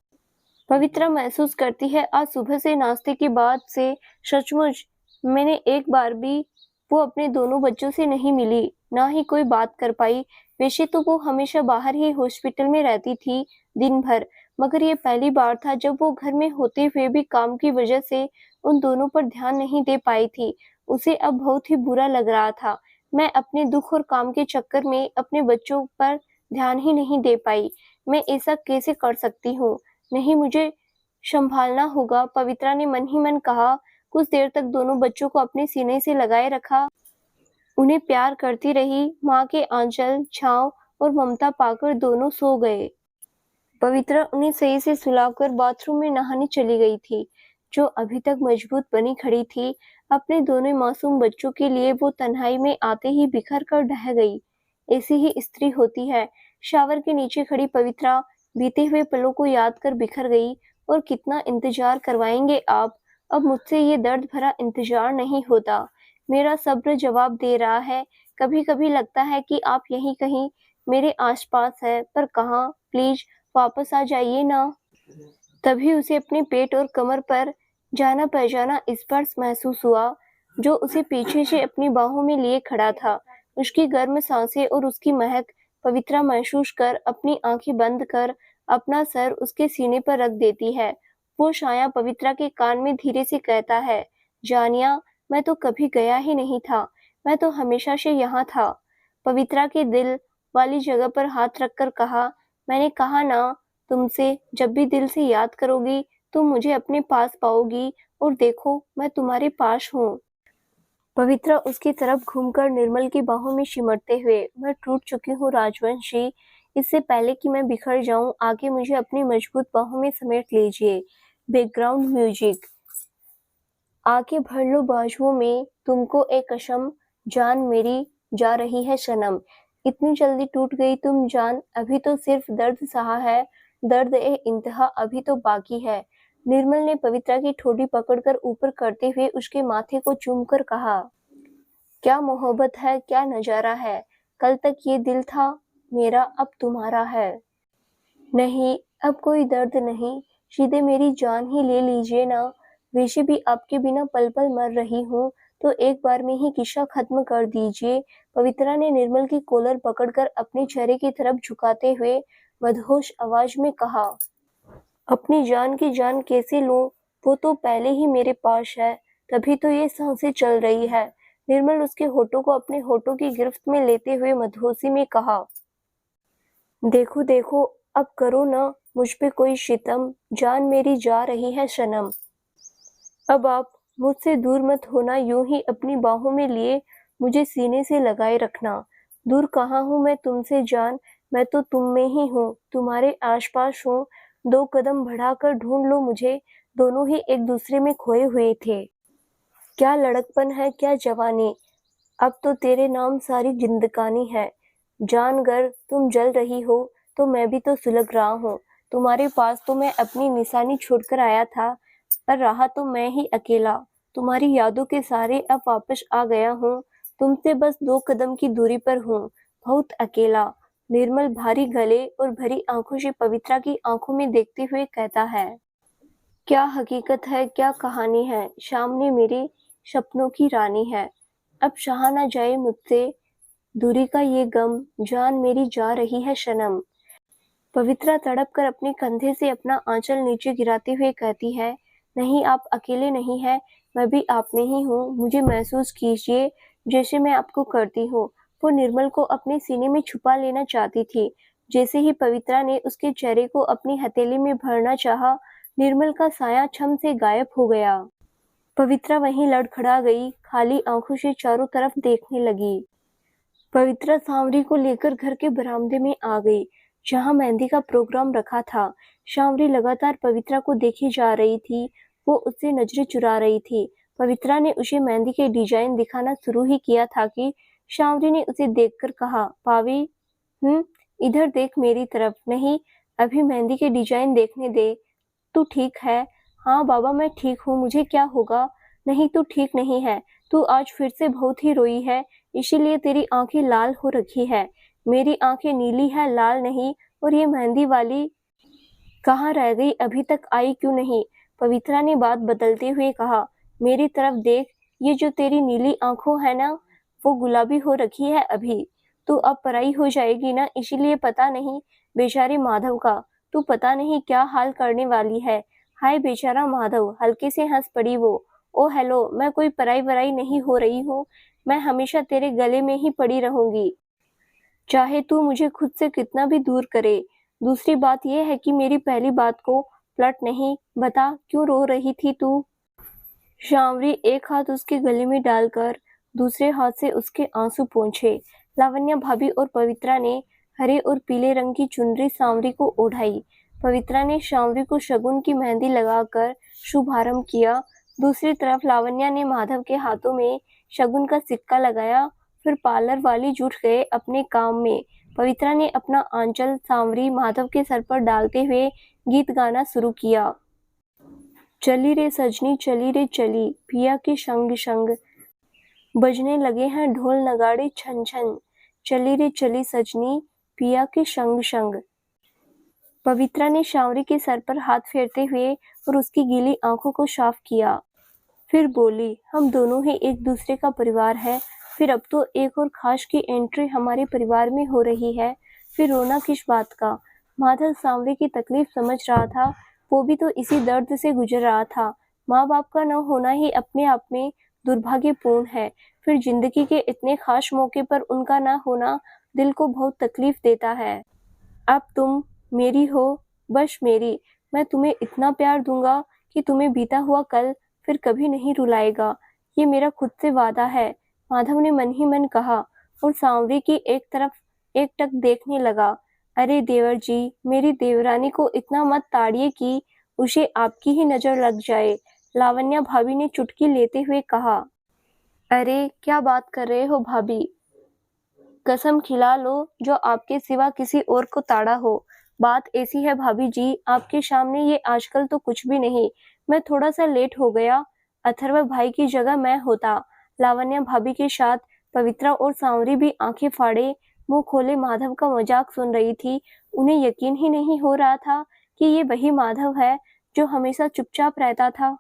पवित्रा महसूस करती है आज सुबह से नाश्ते के बाद से सचमुच मैंने एक बार भी वो अपने दोनों बच्चों से नहीं मिली, ना ही कोई बात कर पाई। वैसे तो वो हमेशा बाहर ही हॉस्पिटल में रहती थी दिन भर, मगर ये पहली बार था जब वो घर में होते हुए भी काम की वजह से उन दोनों पर ध्यान नहीं दे पाई थी। उसे अब बहुत ही बुरा लग रहा था। मैं अपने दुख और काम के चक्कर में अपने बच्चों पर ध्यान ही नहीं दे पाई। मैं ऐसा कैसे कर सकती हूँ? नहीं, मुझे संभालना होगा, पवित्रा ने मन ही मन कहा। कुछ देर तक दोनों बच्चों को अपने सीने से लगाए रखा, उन्हें प्यार करती रही। माँ के आंचल, छांव और ममता पाकर दोनों सो गए। पवित्रा उन्हें सही से सुलाकर बाथरूम में नहाने चली गई थी, जो अभी तक मजबूत बनी खड़ी थी। अपने दोनों मासूम बच्चों के लिए वो तन्हाई में आते ही बिखर कर ढह गई। ऐसी ही स्त्री होती है। शावर के नीचे खड़ी पवित्रा बीते हुए पलों को याद कर बिखर गई। और कितना इंतजार करवाएंगे आप? अब मुझसे ये दर्द भरा इंतजार नहीं होता। मेरा सब्र जवाब दे रहा है। कभी कभी लगता है कि आप यहीं कहीं मेरे आसपास है, पर कहाँ? प्लीज वापस आ जाइए ना। तभी उसे अपने पेट और कमर पर जाना पहचाना स्पर्श महसूस हुआ, जो उसे पीछे से अपनी बाहों में लिए खड़ा था। उसकी गर्म सांसें और उसकी महक पवित्रा महसूस कर अपनी आंखें बंद कर अपना सर उसके सीने पर रख देती है। वो साया पवित्रा के कान में धीरे से कहता है, जानिया, मैं तो कभी गया ही नहीं था, मैं तो हमेशा से यहाँ था। पवित्रा के दिल वाली जगह पर हाथ रखकर कहा, मैंने कहा ना तुमसे, जब भी दिल से याद करोगी तुम मुझे अपने पास पाओगी, और देखो मैं तुम्हारे पास हूँ। पवित्रा उसकी तरफ घूमकर निर्मल की बाहों में सिमटते हुए, मैं टूट चुकी हूँ राजवंशी, इससे पहले कि मैं बिखर जाऊं आगे मुझे अपनी मजबूत बाहों में समेट लीजिए। Background music. आके भर लो बाजुओं में, तुमको एक कसम, जान मेरी जा रही है सनम। इतनी जल्दी टूट गई तुम जान, अभी तो सिर्फ दर्द सहा है, दर्द ए इंतहा अभी तो बाकी है। निर्मल ने पवित्रा की ठोड़ी पकड़कर ऊपर करते हुए उसके माथे को चूमकर कहा, क्या मोहब्बत है, क्या नजारा है। कल तक ये दिल था मेरा, अब तुम्हारा है। नहीं, अब कोई दर्द नहीं, सीधे मेरी जान ही ले लीजिए ना। वैसे भी आपके बिना पल पल मर रही हूँ, तो एक बार में ही किस्सा खत्म कर दीजिए। पवित्रा ने निर्मल की कॉलर पकड़कर अपने चेहरे की तरफ झुकाते हुए मदहोश आवाज में कहा, अपनी जान की जान कैसे लूं? वो तो पहले ही मेरे पास है, तभी तो ये सांसें चल रही है। निर्मल उसके होठों को अपने होठों की गिरफ्त में लेते हुए मदहोशी में कहा, देखो देखो, अब करो ना मुझ पे कोई सितम, जान मेरी जा रही है सनम। अब आप मुझसे दूर मत होना, यूं ही अपनी बाहों में लिए मुझे सीने से लगाए रखना। दूर कहाँ हूँ मैं तुमसे जान, मैं तो तुम में ही हूँ, तुम्हारे आसपास हूँ। 2 कदम बढ़ाकर ढूंढ लो मुझे, दोनों ही एक दूसरे में खोए हुए थे। क्या लड़कपन है, क्या जवानी, अब तो तेरे नाम सारी जिंदगानी है। जान गर तुम जल रही हो तो मैं भी तो सुलग रहा हूँ। तुम्हारे पास तो मैं अपनी निशानी छोड़कर आया था, पर रहा तो मैं ही अकेला। तुम्हारी यादों के सहारे अब वापस आ गया हूँ, तुमसे बस 2 कदम की दूरी पर हूँ, बहुत अकेला। निर्मल भारी गले और भरी आंखों से पवित्रा की आंखों में देखते हुए कहता है, क्या हकीकत है, क्या कहानी है, सामने मेरे सपनों की रानी है। अब सहा ना जाए मुझसे दूरी का ये गम, जान मेरी जा रही है सनम। पवित्रा तड़प कर अपने कंधे से अपना आंचल नीचे गिराते हुए कहती है, नहीं आप अकेले नहीं हैं, मैं भी आप में ही हूँ, मुझे महसूस कीजिए जैसे मैं आपको करती हूँ। वो निर्मल को अपने सीने में छुपा लेना चाहती थी। जैसे ही पवित्रा ने उसके चेहरे को अपनी हथेली में भरना चाहा, निर्मल का साया छम से गायब हो गया। पवित्रा वहीं लड़खड़ा गई, खाली आंखों से चारों तरफ देखने लगी। पवित्रा सांवरी को लेकर घर के बरामदे में आ गई, जहां मेहंदी का प्रोग्राम रखा था। सांवरी लगातार पवित्रा को देखी जा रही थी, वो उससे नजरें चुरा रही थी। पवित्रा ने उसे मेहंदी के डिजाइन दिखाना शुरू ही किया था कि सांवरी ने उसे देखकर कहा, पावी, इधर देख मेरी तरफ। नहीं, अभी मेहंदी के डिजाइन देखने दे। तू ठीक है? हाँ बाबा मैं ठीक हूँ, मुझे क्या होगा? नहीं तू ठीक नहीं है, तू आज फिर से बहुत ही रोई है, इसीलिए तेरी आंखें लाल हो रखी है। मेरी आंखें नीली है, लाल नहीं। और ये मेहंदी वाली कहाँ रह गई, अभी तक आई क्यों नहीं? पवित्रा ने बात बदलते हुए कहा, मेरी तरफ देख, ये जो तेरी नीली आंखों है ना, वो गुलाबी हो रखी है अभी। तू अब पराई हो जाएगी ना, इसीलिए पता नहीं बेचारे माधव का तू पता नहीं क्या हाल करने वाली है। हाय बेचारा माधव, हल्के से हंस पड़ी वो। ओ हेलो, मैं कोई पराई वराई नहीं हो रही हूँ, मैं हमेशा तेरे गले में ही पड़ी रहूंगी, चाहे तू मुझे खुद से कितना भी दूर करे। दूसरी बात यह है कि मेरी पहली बात को पलट नहीं। बता क्यों रो रही थी तू? शांवरी एक हाथ उसके गले में डालकर दूसरे हाथ से उसके आंसू पोंछे। लावण्या भाभी और पवित्रा ने हरे और पीले रंग की चुनरी सांवरी को ओढ़ाई। पवित्रा ने सांवरी को शगुन की मेहंदी लगाकर शुभारंभ किया। दूसरी तरफ लावण्या ने माधव के हाथों में शगुन का सिक्का लगाया। फिर पार्लर वाली जुट गए अपने काम में। पवित्रा ने अपना आंचल सांवरी माधव के सर पर डालते हुए गीत गाना शुरू किया। चली रे सजनी चली रे चली, पिया के संग संग, बजने लगे हैं ढोल नगाड़े छन छन। चली रे चली सजनी, पिया के संग संग। पवित्रा ने सांवरी के सर पर हाथ फेरते हुए और उसकी गीली आंखों को साफ किया। फिर बोली, हम दोनों ही एक दूसरे का परिवार है। फिर अब तो एक और खास की एंट्री हमारे परिवार में हो रही है, फिर रोना किस बात का? माधव सांवरी की तकलीफ समझ रहा था, वो भी तो इसी दर्द से गुजर रहा था। माँ बाप का न होना ही अपने आप में दुर्भाग्यपूर्ण है, फिर जिंदगी के इतने खास मौके पर उनका न होना दिल को बहुत तकलीफ देता है। अब तुम मेरी हो, बस मेरी। मैं तुम्हें इतना प्यार दूंगा कि तुम्हें बीता हुआ कल फिर कभी नहीं रुलाएगा, ये मेरा खुद से वादा है, माधव ने मन ही मन कहा और सांवरी की एक तरफ एकटक देखने लगा। अरे देवर जी, मेरी देवरानी को इतना मत ताड़िए कि उसे आपकी ही नजर लग जाए, लावण्या भाभी ने चुटकी लेते हुए कहा। अरे क्या बात कर रहे हो भाभी, कसम खिला लो जो आपके सिवा किसी और को ताड़ा हो। बात ऐसी है भाभी जी, आपके सामने ये आजकल तो कुछ भी नहीं, मैं थोड़ा सा लेट हो गया, अथर्व भाई की जगह मैं होता। लावण्या भाभी के साथ पवित्रा और सांवरी भी आंखें फाड़े मुंह खोले माधव का मजाक सुन रही थी। उन्हें यकीन ही नहीं हो रहा था कि ये वही माधव है जो हमेशा चुपचाप रहता था।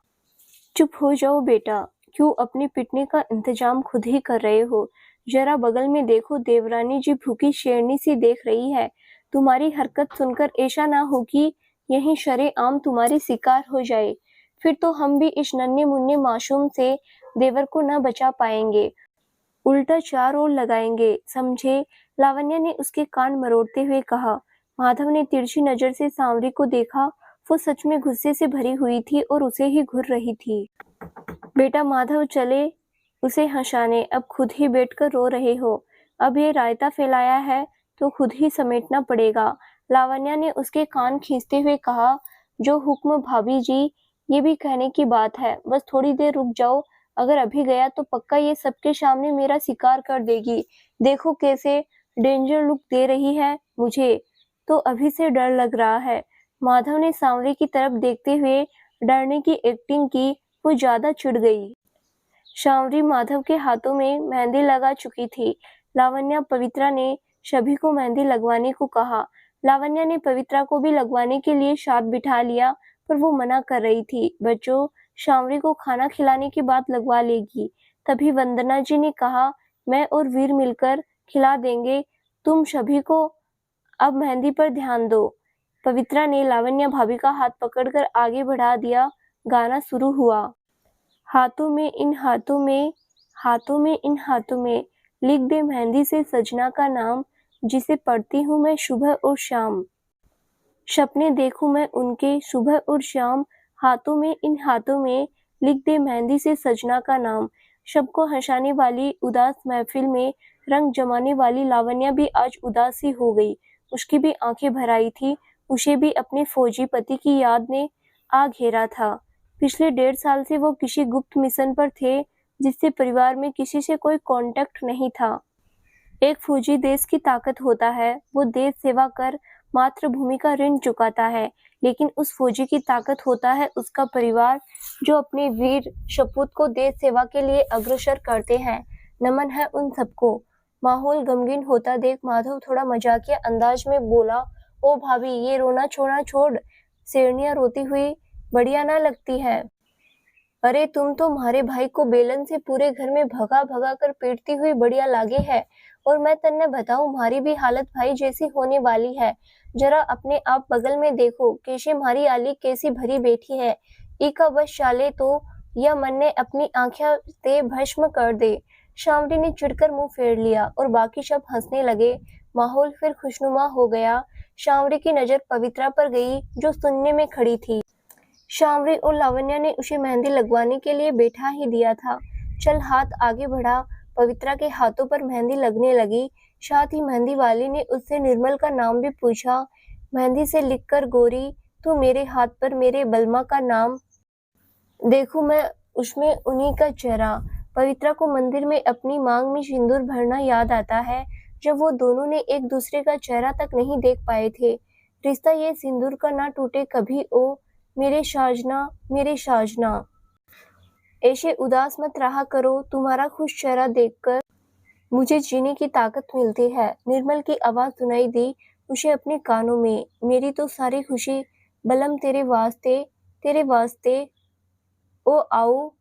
चुप हो जाओ बेटा, क्यों अपने पिटने का इंतजाम खुद ही कर रहे हो? जरा बगल में देखो, देवरानी जी भूखी शेरनी सी देख रही है। तुम्हारी हरकत सुनकर ऐसा ना हो कि यही शरेआम तुम्हारी शिकार हो जाए, फिर तो हम भी इस नन्हे मुन्ने मासूम से देवर को न बचा पाएंगे, उल्टा चार ओर लगाएंगे, समझे? लावण्या ने उसके कान मरोड़ते हुए कहा। माधव ने तिरछी नजर से सांवरी को देखा, वो सच में गुस्से से भरी हुई थी और उसे ही घूर रही थी। बेटा माधव चले उसे हंसाने, अब खुद ही बैठकर रो रहे हो, अब ये रायता फैलाया है तो खुद ही समेटना पड़ेगा, लावण्या ने उसके कान खींचते हुए कहा। जो हुक्म भाभी जी, ये भी कहने की बात है, बस थोड़ी देर रुक जाओ, अगर अभी गया तो पक्का ये सबके सामने मेरा शिकार कर देगी। देखो कैसे डेंजर लुक दे रही है, मुझे तो अभी से डर लग रहा है। माधव ने सांवरी की तरफ देखते हुए डरने की एक्टिंग की, वो ज्यादा चिढ़ गई। सांवरी माधव के हाथों में मेहंदी लगा चुकी थी। लावण्या पवित्रा ने सभी को मेहंदी लगवाने को कहा। लावण्या ने पवित्रा को भी लगवाने के लिए साथ बिठा लिया, पर वो मना कर रही थी। बच्चों, सांवरी को खाना खिलाने के बाद लगवा लेगी। तभी वंदना जी ने कहा, मैं और वीर मिलकर खिला देंगे तुम सभी को, अब मेहंदी पर ध्यान दो। पवित्रा ने लावण्या भाभी का हाथ पकड़कर आगे बढ़ा दिया। गाना शुरू हुआ। हाथों में इन हाथों में, हाथों में इन हाथों में, लिख दे मेहंदी से सजना का नाम, जिसे पढ़ती हूँ मैं सुबह और शाम। सपने देखूं मैं उनके सुबह और शाम, हाथों में इन हाथों में, लिख दे मेहंदी से सजना का नाम। सबको हंसाने वाली उदास महफिल में रंग जमाने वाली लावण्या भी आज उदास सी हो गई। उसकी भी आंखें भर आई थी। उसे भी अपने फौजी पति की याद ने आ घेरा था। पिछले 1.5 साल से वो किसी गुप्त मिशन पर थे, जिससे परिवार में किसी से कोई कांटेक्ट नहीं था। एक फौजी देश की ताकत होता है, वो देश सेवा कर मातृभूमि का ऋण चुकाता है, लेकिन उस फौजी की ताकत होता है उसका परिवार, जो अपने वीर सपूत को देश सेवा के लिए अग्रसर करते हैं। नमन है उन सबको। माहौल गमगीन होता देख माधव थोड़ा मजाकिया अंदाज में बोला, ओ भाभी, ये रोना छोड़ना छोड़, शेरनियां रोती हुई बढ़िया ना लगती है। अरे तुम तो हमारे भाई को बेलन से पूरे घर में भगा भगा कर पीटती हुई बढ़िया लागे है, और मैं तन्ने बताऊं, हमारी भी हालत भाई जैसी होने वाली है। जरा अपने आप बगल में देखो, कैसे हमारी आली कैसी भरी बैठी है। इका बस शाले तो यह मन ने अपनी आंखें ते भस्म कर दे। शामरी ने चिढ़कर मुंह फेर लिया और बाकी सब हंसने लगे। माहौल फिर खुशनुमा हो गया। शामरी की नजर पवित्रा पर गई, जो सुनने में खड़ी थी। शामरी और लावण्या ने उसे मेहंदी लगवाने के लिए बैठा ही दिया था। चल, हाथ आगे बढ़ा। पवित्रा के हाथों पर मेहंदी लगने लगी। साथ ही मेहंदी वाली ने उससे निर्मल का नाम भी पूछा। मेहंदी से लिखकर, गोरी तू मेरे हाथ पर मेरे बलमा का नाम देखूं मैं उसमें उन्हीं का चेहरा। पवित्रा को मंदिर में अपनी मांग में सिंदूर भरना याद आता है, जब वो दोनों ने एक दूसरे का चेहरा तक नहीं देख पाए थे। रिश्ता ये सिंदूर का ना टूटे कभी, ओ मेरे साजना, मेरे साजना। ऐसे उदास मत रहा करो, तुम्हारा खुश चेहरा देखकर मुझे जीने की ताकत मिलती है। निर्मल की आवाज सुनाई दी उसे अपने कानों में। मेरी तो सारी खुशी बलम तेरे वास्ते, तेरे वास्ते। ओ आओ,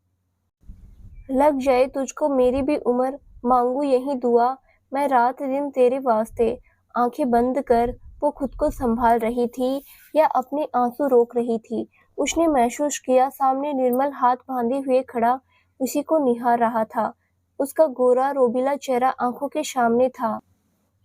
लग जाए तुझको मेरी भी उम्र, मांगू यही दुआ, मैं रात दिन तेरे वास्ते। आंखें बंद कर वो खुद को संभाल रही थी या अपने आंसू रोक रही थी। उसने महसूस किया सामने निर्मल हाथ बांधे हुए खड़ा उसी को निहार रहा था। उसका गोरा रोबीला चेहरा आंखों के सामने था।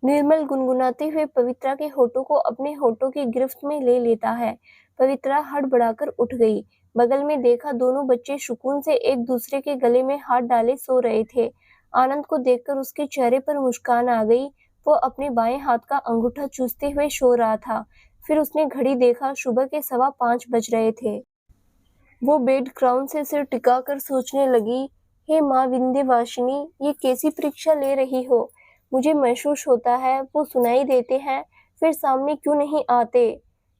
निर्मल गुनगुनाते हुए पवित्रा के होठों को अपने होठों की गिरफ्त में ले लेता है। पवित्रा हड़बड़ाकर उठ गई। बगल में देखा, दोनों बच्चे सुकून से एक दूसरे के गले में हाथ डाले सो रहे थे। आनंद को देखकर उसके चेहरे पर मुस्कान आ गई। वो अपने बाएं हाथ का अंगूठा चूसते हुए सो रहा था। फिर उसने घड़ी देखा, सुबह के 5:15 बज रहे थे। वो बेड क्राउन से सिर टिकाकर सोचने लगी, हे माँ विंध्यवासिनी, ये कैसी परीक्षा ले रही हो। मुझे महसूस होता है वो सुनाई देते हैं, फिर सामने क्यों नहीं आते।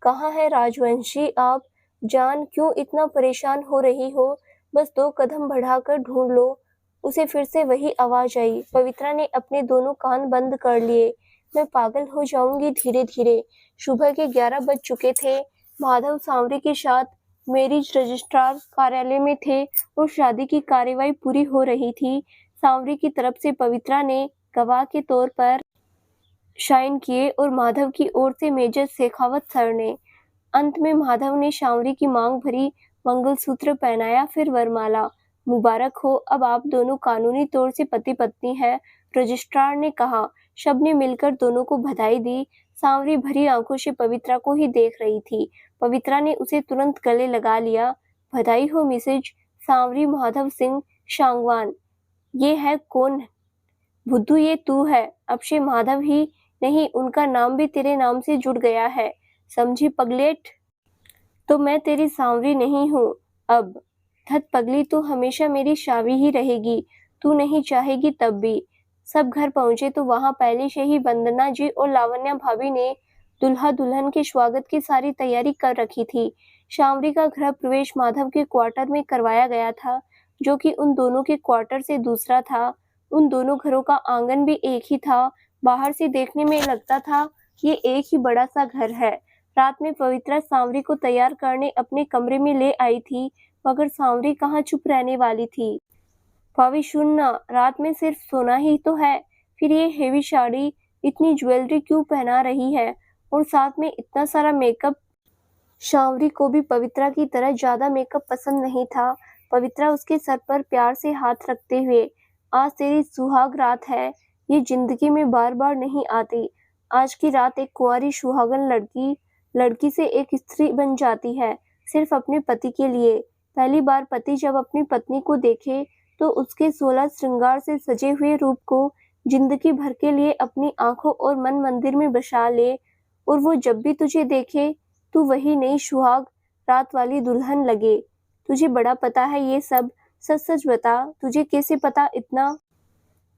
कहाँ है राजवंशी आप? जान, क्यों इतना परेशान हो रही हो? बस 2 कदम बढ़ाकर ढूंढ लो। उसे फिर से वही आवाज आई। पवित्रा ने अपने दोनों कान बंद कर लिए। मैं पागल हो जाऊंगी धीरे धीरे। सुबह के 11 बज चुके थे। माधव सांवरी के साथ मैरिज रजिस्ट्रार कार्यालय में थे और शादी की कार्यवाही पूरी हो रही थी। सांवरी की तरफ से पवित्रा ने गवाह के तौर पर साइन किए और माधव की ओर से मेजर शेखावत सर ने। अंत में माधव ने सांवरी की मांग भरी मंगलसूत्र पहनाया, फिर वरमाला। मुबारक हो, अब आप दोनों कानूनी तौर से पति पत्नी हैं, रजिस्ट्रार ने कहा। सबने मिलकर दोनों को बधाई दी। सांवरी भरी आंखों से पवित्रा को ही देख रही थी। पवित्रा ने उसे तुरंत गले लगा लिया। बधाई हो मिसेज सांवरी माधव सिंह सांगवान। ये है कौन? बुद्धू, ये तू है। अब से माधव ही नहीं, उनका नाम भी तेरे नाम से जुड़ गया है, समझी पगलेट। तो मैं तेरी सांवरी नहीं हूँ, अब। धत पगली, तू हमेशा मेरी शावी ही रहेगी, तू नहीं चाहेगी तब भी। सब घर पहुंचे तो वहां पहले से ही वंदना जी और लावण्या भाभी ने दुल्हा दुल्हन के स्वागत की सारी तैयारी कर रखी थी। शामरी का गृह प्रवेश माधव के क्वार्टर में करवाया गया था, जो कि उन दोनों के क्वार्टर से दूसरा था। उन दोनों घरों का आंगन भी एक ही था। बाहर से देखने में लगता था ये एक ही बड़ा सा घर है। रात में पवित्रा सांवरी को तैयार करने अपने कमरे में ले आई थी, मगर सांवरी कहाँ चुप रहने वाली थी। भाभी सुनना, रात में सिर्फ सोना ही तो है, फिर ये हेवी साड़ी, इतनी ज्वेलरी क्यों पहना रही है, और साथ में इतना सारा मेकअप। शावरी को भी पवित्रा की तरह ज्यादा मेकअप पसंद नहीं था। पवित्रा उसके सर पर प्यार से हाथ रखते हुए, आज तेरी सुहाग रात है, ये जिंदगी में बार बार नहीं आती। आज की रात एक कुंवारी सुहागन लड़की से एक स्त्री बन जाती है, सिर्फ अपने पति के लिए। पहली बार पति जब अपनी पत्नी को देखे तो उसके 16 श्रृंगार से सजे हुए रूप को जिंदगी भर के लिए अपनी आंखों और मन मंदिर में बसा ले, और वो जब भी तुझे देखे तू वही नई सुहाग रात वाली दुल्हन लगे। तुझे बड़ा पता है ये सब, सच सच बता, तुझे कैसे पता इतना?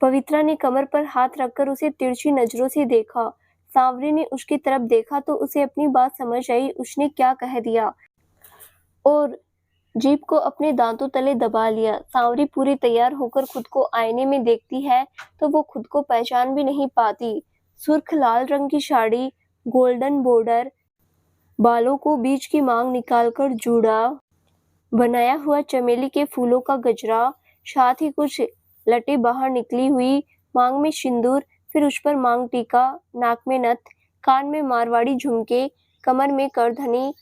पवित्रा ने कमर पर हाथ रखकर उसे तिरछी नजरों से देखा। सांवरी ने उसकी तरफ देखा तो उसे अपनी बात समझ आई, उसने क्या कह दिया, और जीभ को अपने दांतों तले दबा लिया। सांवरी पूरी तैयार होकर खुद को आईने में देखती है तो वो खुद को पहचान भी नहीं पाती। सुर्ख लाल रंग की साड़ी, गोल्डन बॉर्डर, बालों को बीच की मांग निकालकर जूड़ा बनाया हुआ चमेली के फूलों का गजरा, साथ ही कुछ लटे बाहर निकली हुई, मांग में सिंदूर, फिर उस पर मांग टीका, नाक में नथ, कान में मारवाड़ी झुमके, कमर में करधनी,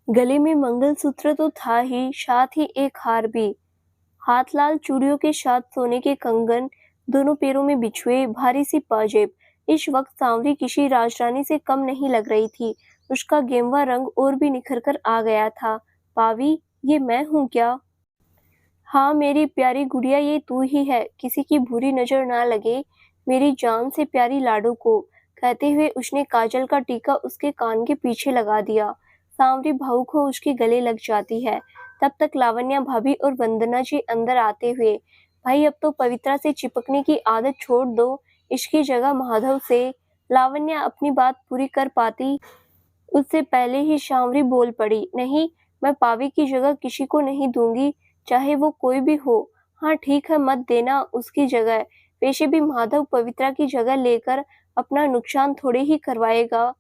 गले में मंगलसूत्र तो था ही, साथ ही एक हार भी। हाथ लाल चूड़ियों के साथ सोने के कंगन, दोनों पैरों में बिछुए, भारी सी पाजेब। इस वक्त सांवरी किसी राजरानी से कम नहीं लग रही थी। उसका गेंवा रंग और भी निखर कर आ गया था। पावी, ये मैं हूँ क्या? हाँ मेरी प्यारी गुड़िया, ये तू ही है, किसी की बुरी नजर ना लगे मेरी जान से प्यारी लाडो को। कहते हुए उसने काजल का टीका उसके कान के पीछे लगा दिया। सांवरी भावुक हो उसके गले लग जाती है। तब तक लावण्या भाभी और वंदना जी अंदर आते हुए, भाई अब तो पवित्रा से चिपकने की आदत छोड़ दो, इसकी जगह माधव से। लावण्या अपनी बात पूरी कर पाती उससे पहले ही शावरी बोल पड़ी, नहीं, मैं पावी की जगह किसी को नहीं दूंगी, चाहे वो कोई भी हो। हाँ ठीक है, मत देना उसकी जगह, वैसे भी माधव पवित्रा की जगह लेकर अपना नुकसान थोड़े ही करवाएगा।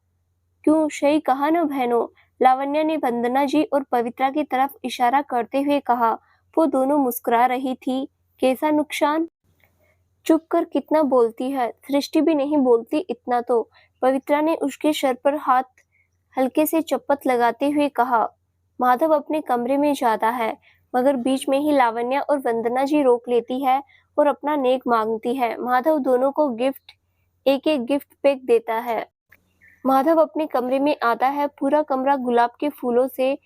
क्यों, सही कहा ना बहनों? लावण्या ने वंदना जी और पवित्रा की तरफ इशारा करते हुए कहा। वो दोनों मुस्कुरा रही थी। कैसा नुकसान? चुप कर, कितना बोलती है, सृष्टि भी नहीं बोलती इतना तो। पवित्रा ने उसके सर पर हाथ हल्के से चप्पत लगाते हुए कहा। माधव अपने कमरे में जाता है, मगर बीच में ही लावण्या और वंदना जी रोक लेती है और अपना नेक मांगती है। माधव दोनों को एक एक गिफ्ट पैक देता है। माधव अपने कमरे में आता है। पूरा कमरा गुलाब के फूलों से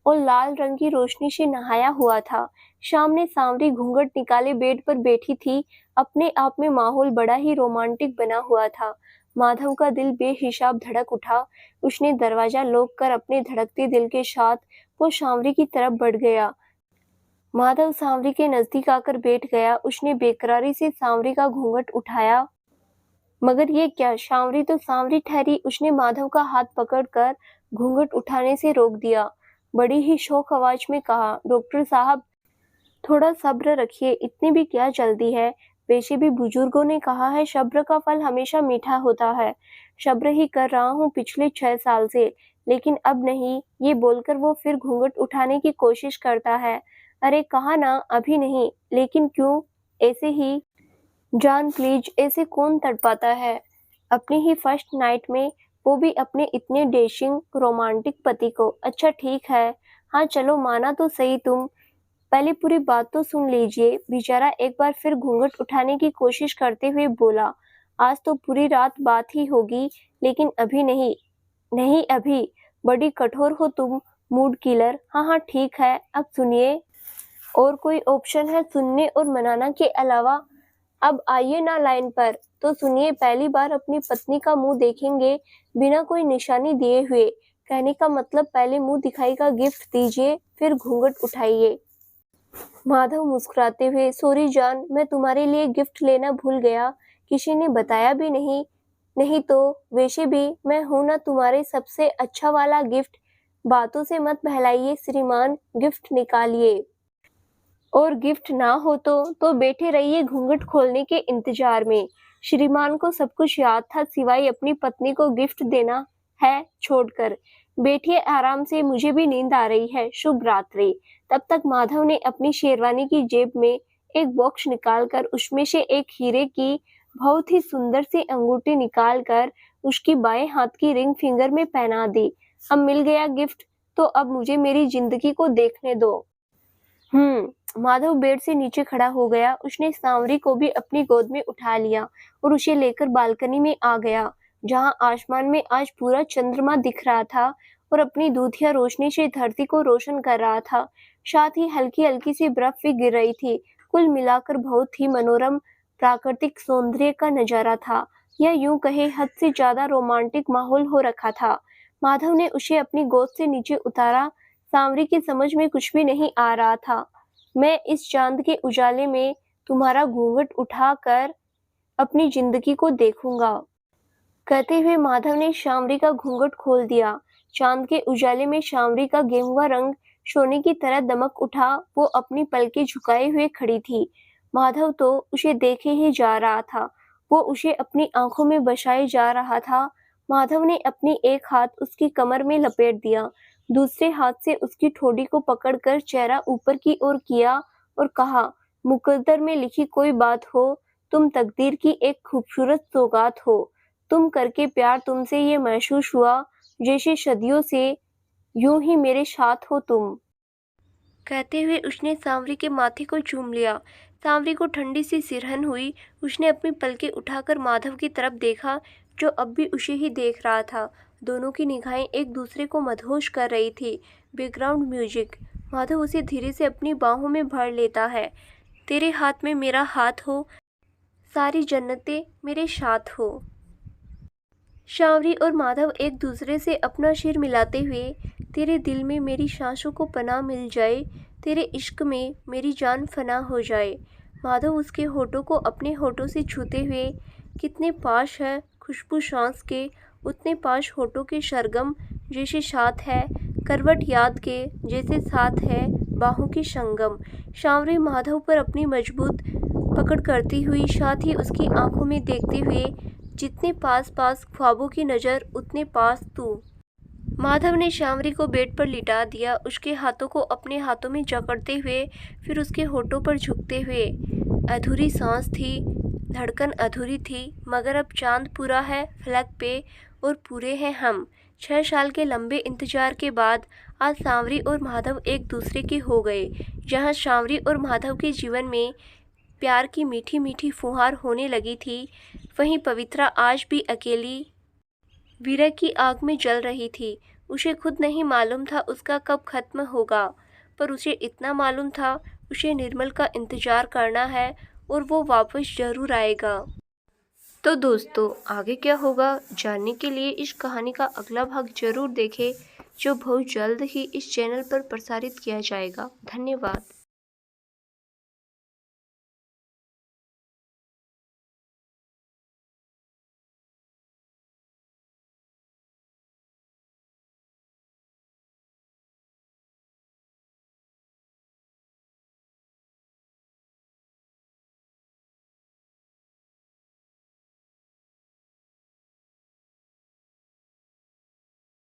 और लाल रंग की रोशनी से नहाया हुआ था। शाम ने सांवरी घूंघट निकाले बेड पर बैठी थी। अपने आप में माहौल बड़ा ही रोमांटिक बना हुआ था। माधव का दिल बेहिसाब धड़क उठा। उसने दरवाजा लॉक कर अपने धड़कते दिल के साथ वो सांवरी की तरफ बढ़ गया। माधव सांवरी के नजदीक आकर बैठ गया। उसने बेकरारी से सांवरी का घूंघट उठाया, मगर ये क्या, सांवरी तो सांवरी ठहरी। उसने माधव का हाथ पकड़कर घूंघट उठाने से रोक दिया। बड़ी ही शौक आवाज में कहा, डॉक्टर साहब थोड़ा सब्र रखिए, इतनी भी क्या जल्दी है। वैसे भी बुजुर्गों ने कहा है सब्र का फल हमेशा मीठा होता है। सब्र ही कर रहा हूँ पिछले 6 साल से, लेकिन अब नहीं। ये बोलकर वो फिर घूंघट उठाने की कोशिश करता है। अरे कहा ना, अभी नहीं। लेकिन क्यों? ऐसे ही। जान प्लीज, ऐसे कौन तड़पाता है अपनी ही फर्स्ट नाइट में, वो भी अपने इतने डैशिंग रोमांटिक पति को। अच्छा ठीक है, हाँ चलो माना तो सही, तुम पहले पूरी बात तो सुन लीजिए। बेचारा एक बार फिर घूंघट उठाने की कोशिश करते हुए बोला, आज तो पूरी रात बात ही होगी, लेकिन अभी नहीं। नहीं अभी? बड़ी कठोर हो तुम, मूड किलर। हाँ हाँ ठीक है, अब सुनिए। और कोई ऑप्शन है सुनने और मनाना के अलावा? अब आइए ना लाइन पर, तो सुनिए। पहली बार अपनी पत्नी का मुंह देखेंगे बिना कोई निशानी दिए हुए, कहने का मतलब पहले मुंह दिखाई का गिफ्ट दीजिए, फिर घूंघट उठाइए। माधव मुस्कुराते हुए, सॉरी जान, मैं तुम्हारे लिए गिफ्ट लेना भूल गया, किसी ने बताया भी नहीं। नहीं तो वैसे भी मैं हूं ना तुम्हारे सबसे अच्छा वाला गिफ्ट। बातों से मत बहलाइए श्रीमान, गिफ्ट निकालिए। और गिफ्ट ना हो तो बैठे रहिए घूंघट खोलने के इंतजार में। श्रीमान को सब कुछ याद था सिवाय अपनी पत्नी को गिफ्ट देना है छोड़कर। बैठिए आराम से, मुझे भी नींद आ रही है, शुभ रात्रि। तब तक माधव ने अपनी शेरवानी की जेब में एक बॉक्स निकालकर उसमें से एक हीरे की बहुत ही सुंदर सी अंगूठी निकालकर उसकी बाएं हाथ की रिंग फिंगर में पहना दी। अब मिल गया गिफ्ट, तो अब मुझे मेरी जिंदगी को देखने दो। माधव बेड से नीचे खड़ा हो गया। उसने सांवरी को भी अपनी गोद में उठा लिया और उसे लेकर बालकनी में आ गया, जहां आसमान में आज पूरा चंद्रमा दिख रहा था और अपनी दूधिया रोशनी से धरती को रोशन कर रहा था। साथ ही हल्की हल्की सी बर्फ भी गिर रही थी। कुल मिलाकर बहुत ही मनोरम प्राकृतिक सौंदर्य का नजारा था। यह यूं कहे हद से ज्यादा रोमांटिक माहौल हो रखा था। माधव ने उसे अपनी गोद से नीचे उतारा। सांवरी की समझ में कुछ भी नहीं आ रहा था। मैं इस चांद के उजाले में तुम्हारा घूंघट उठाकर अपनी जिंदगी को देखूंगा। कहते हुए माधव ने शामरी का घूंघट खोल दिया। चांद के उजाले में शामरी का गेहुआ रंग सोने की तरह दमक उठा। वो अपनी पलकें झुकाए हुए खड़ी थी। माधव तो उसे देखे ही जा रहा था। वो उसे अपनी आंखों में बसाए जा रहा था। माधव ने अपनी एक हाथ उसकी कमर में लपेट दिया, दूसरे हाथ से उसकी ठोड़ी को पकड़कर चेहरा ऊपर की ओर किया और कहा, मुकद्दर में लिखी कोई बात हो, तुम तकदीर की एक खूबसूरत सौगात हो। तुम करके प्यार तुमसे ये महसूस हुआ जैसे सदियों से यूं ही मेरे साथ हो तुम। कहते हुए उसने सांवरी के माथे को चूम लिया। सांवरी को ठंडी सी सिरहन हुई। उसने अपनी पलकें उठाकर माधव की तरफ देखा, जो अब भी उसे ही देख रहा था। दोनों की निगाहें एक दूसरे को मदहोश कर रही थी। Background music. माधव उसे धीरे से अपनी बाहों में भर लेता है। तेरे हाथ में मेरा हाथ हो, सारी जन्नतें मेरे साथ हो। सांवरी और माधव एक दूसरे से अपना सिर मिलाते हुए, तेरे दिल में मेरी सांसों को पनाह मिल जाए, तेरे इश्क में मेरी जान फना हो जाए। माधव उसके होठों को अपने होठों से छूते हुए, कितने पास है खुशबू सांस के, उतने पास होठों के सरगम जैसे साथ है, करवट याद के जैसे साथ है बाहों के संगम। सांवरी माधव पर अपनी मजबूत पकड़ करती हुई, साथ ही उसकी आंखों में देखते हुए, जितने पास पास ख्वाबों की नज़र उतने पास तू। माधव ने सांवरी को बेड पर लिटा दिया, उसके हाथों को अपने हाथों में जकड़ते हुए, फिर उसके होठों पर झुकते हुए। अधूरी सांस थी, धड़कन अधूरी थी, मगर अब चांद पूरा है फलक पे और पूरे हैं हम। 6 साल के लंबे इंतजार के बाद आज सांवरी और माधव एक दूसरे के हो गए। जहाँ सांवरी और माधव के जीवन में प्यार की मीठी मीठी फुहार होने लगी थी, वहीं पवित्रा आज भी अकेली विरह की आग में जल रही थी। उसे खुद नहीं मालूम था उसका कब खत्म होगा, पर उसे इतना मालूम था उसे निर्मल का इंतजार करना है और वो वापस जरूर आएगा। तो दोस्तों, आगे क्या होगा जानने के लिए इस कहानी का अगला भाग जरूर देखें, जो बहुत जल्द ही इस चैनल पर प्रसारित किया जाएगा। धन्यवाद।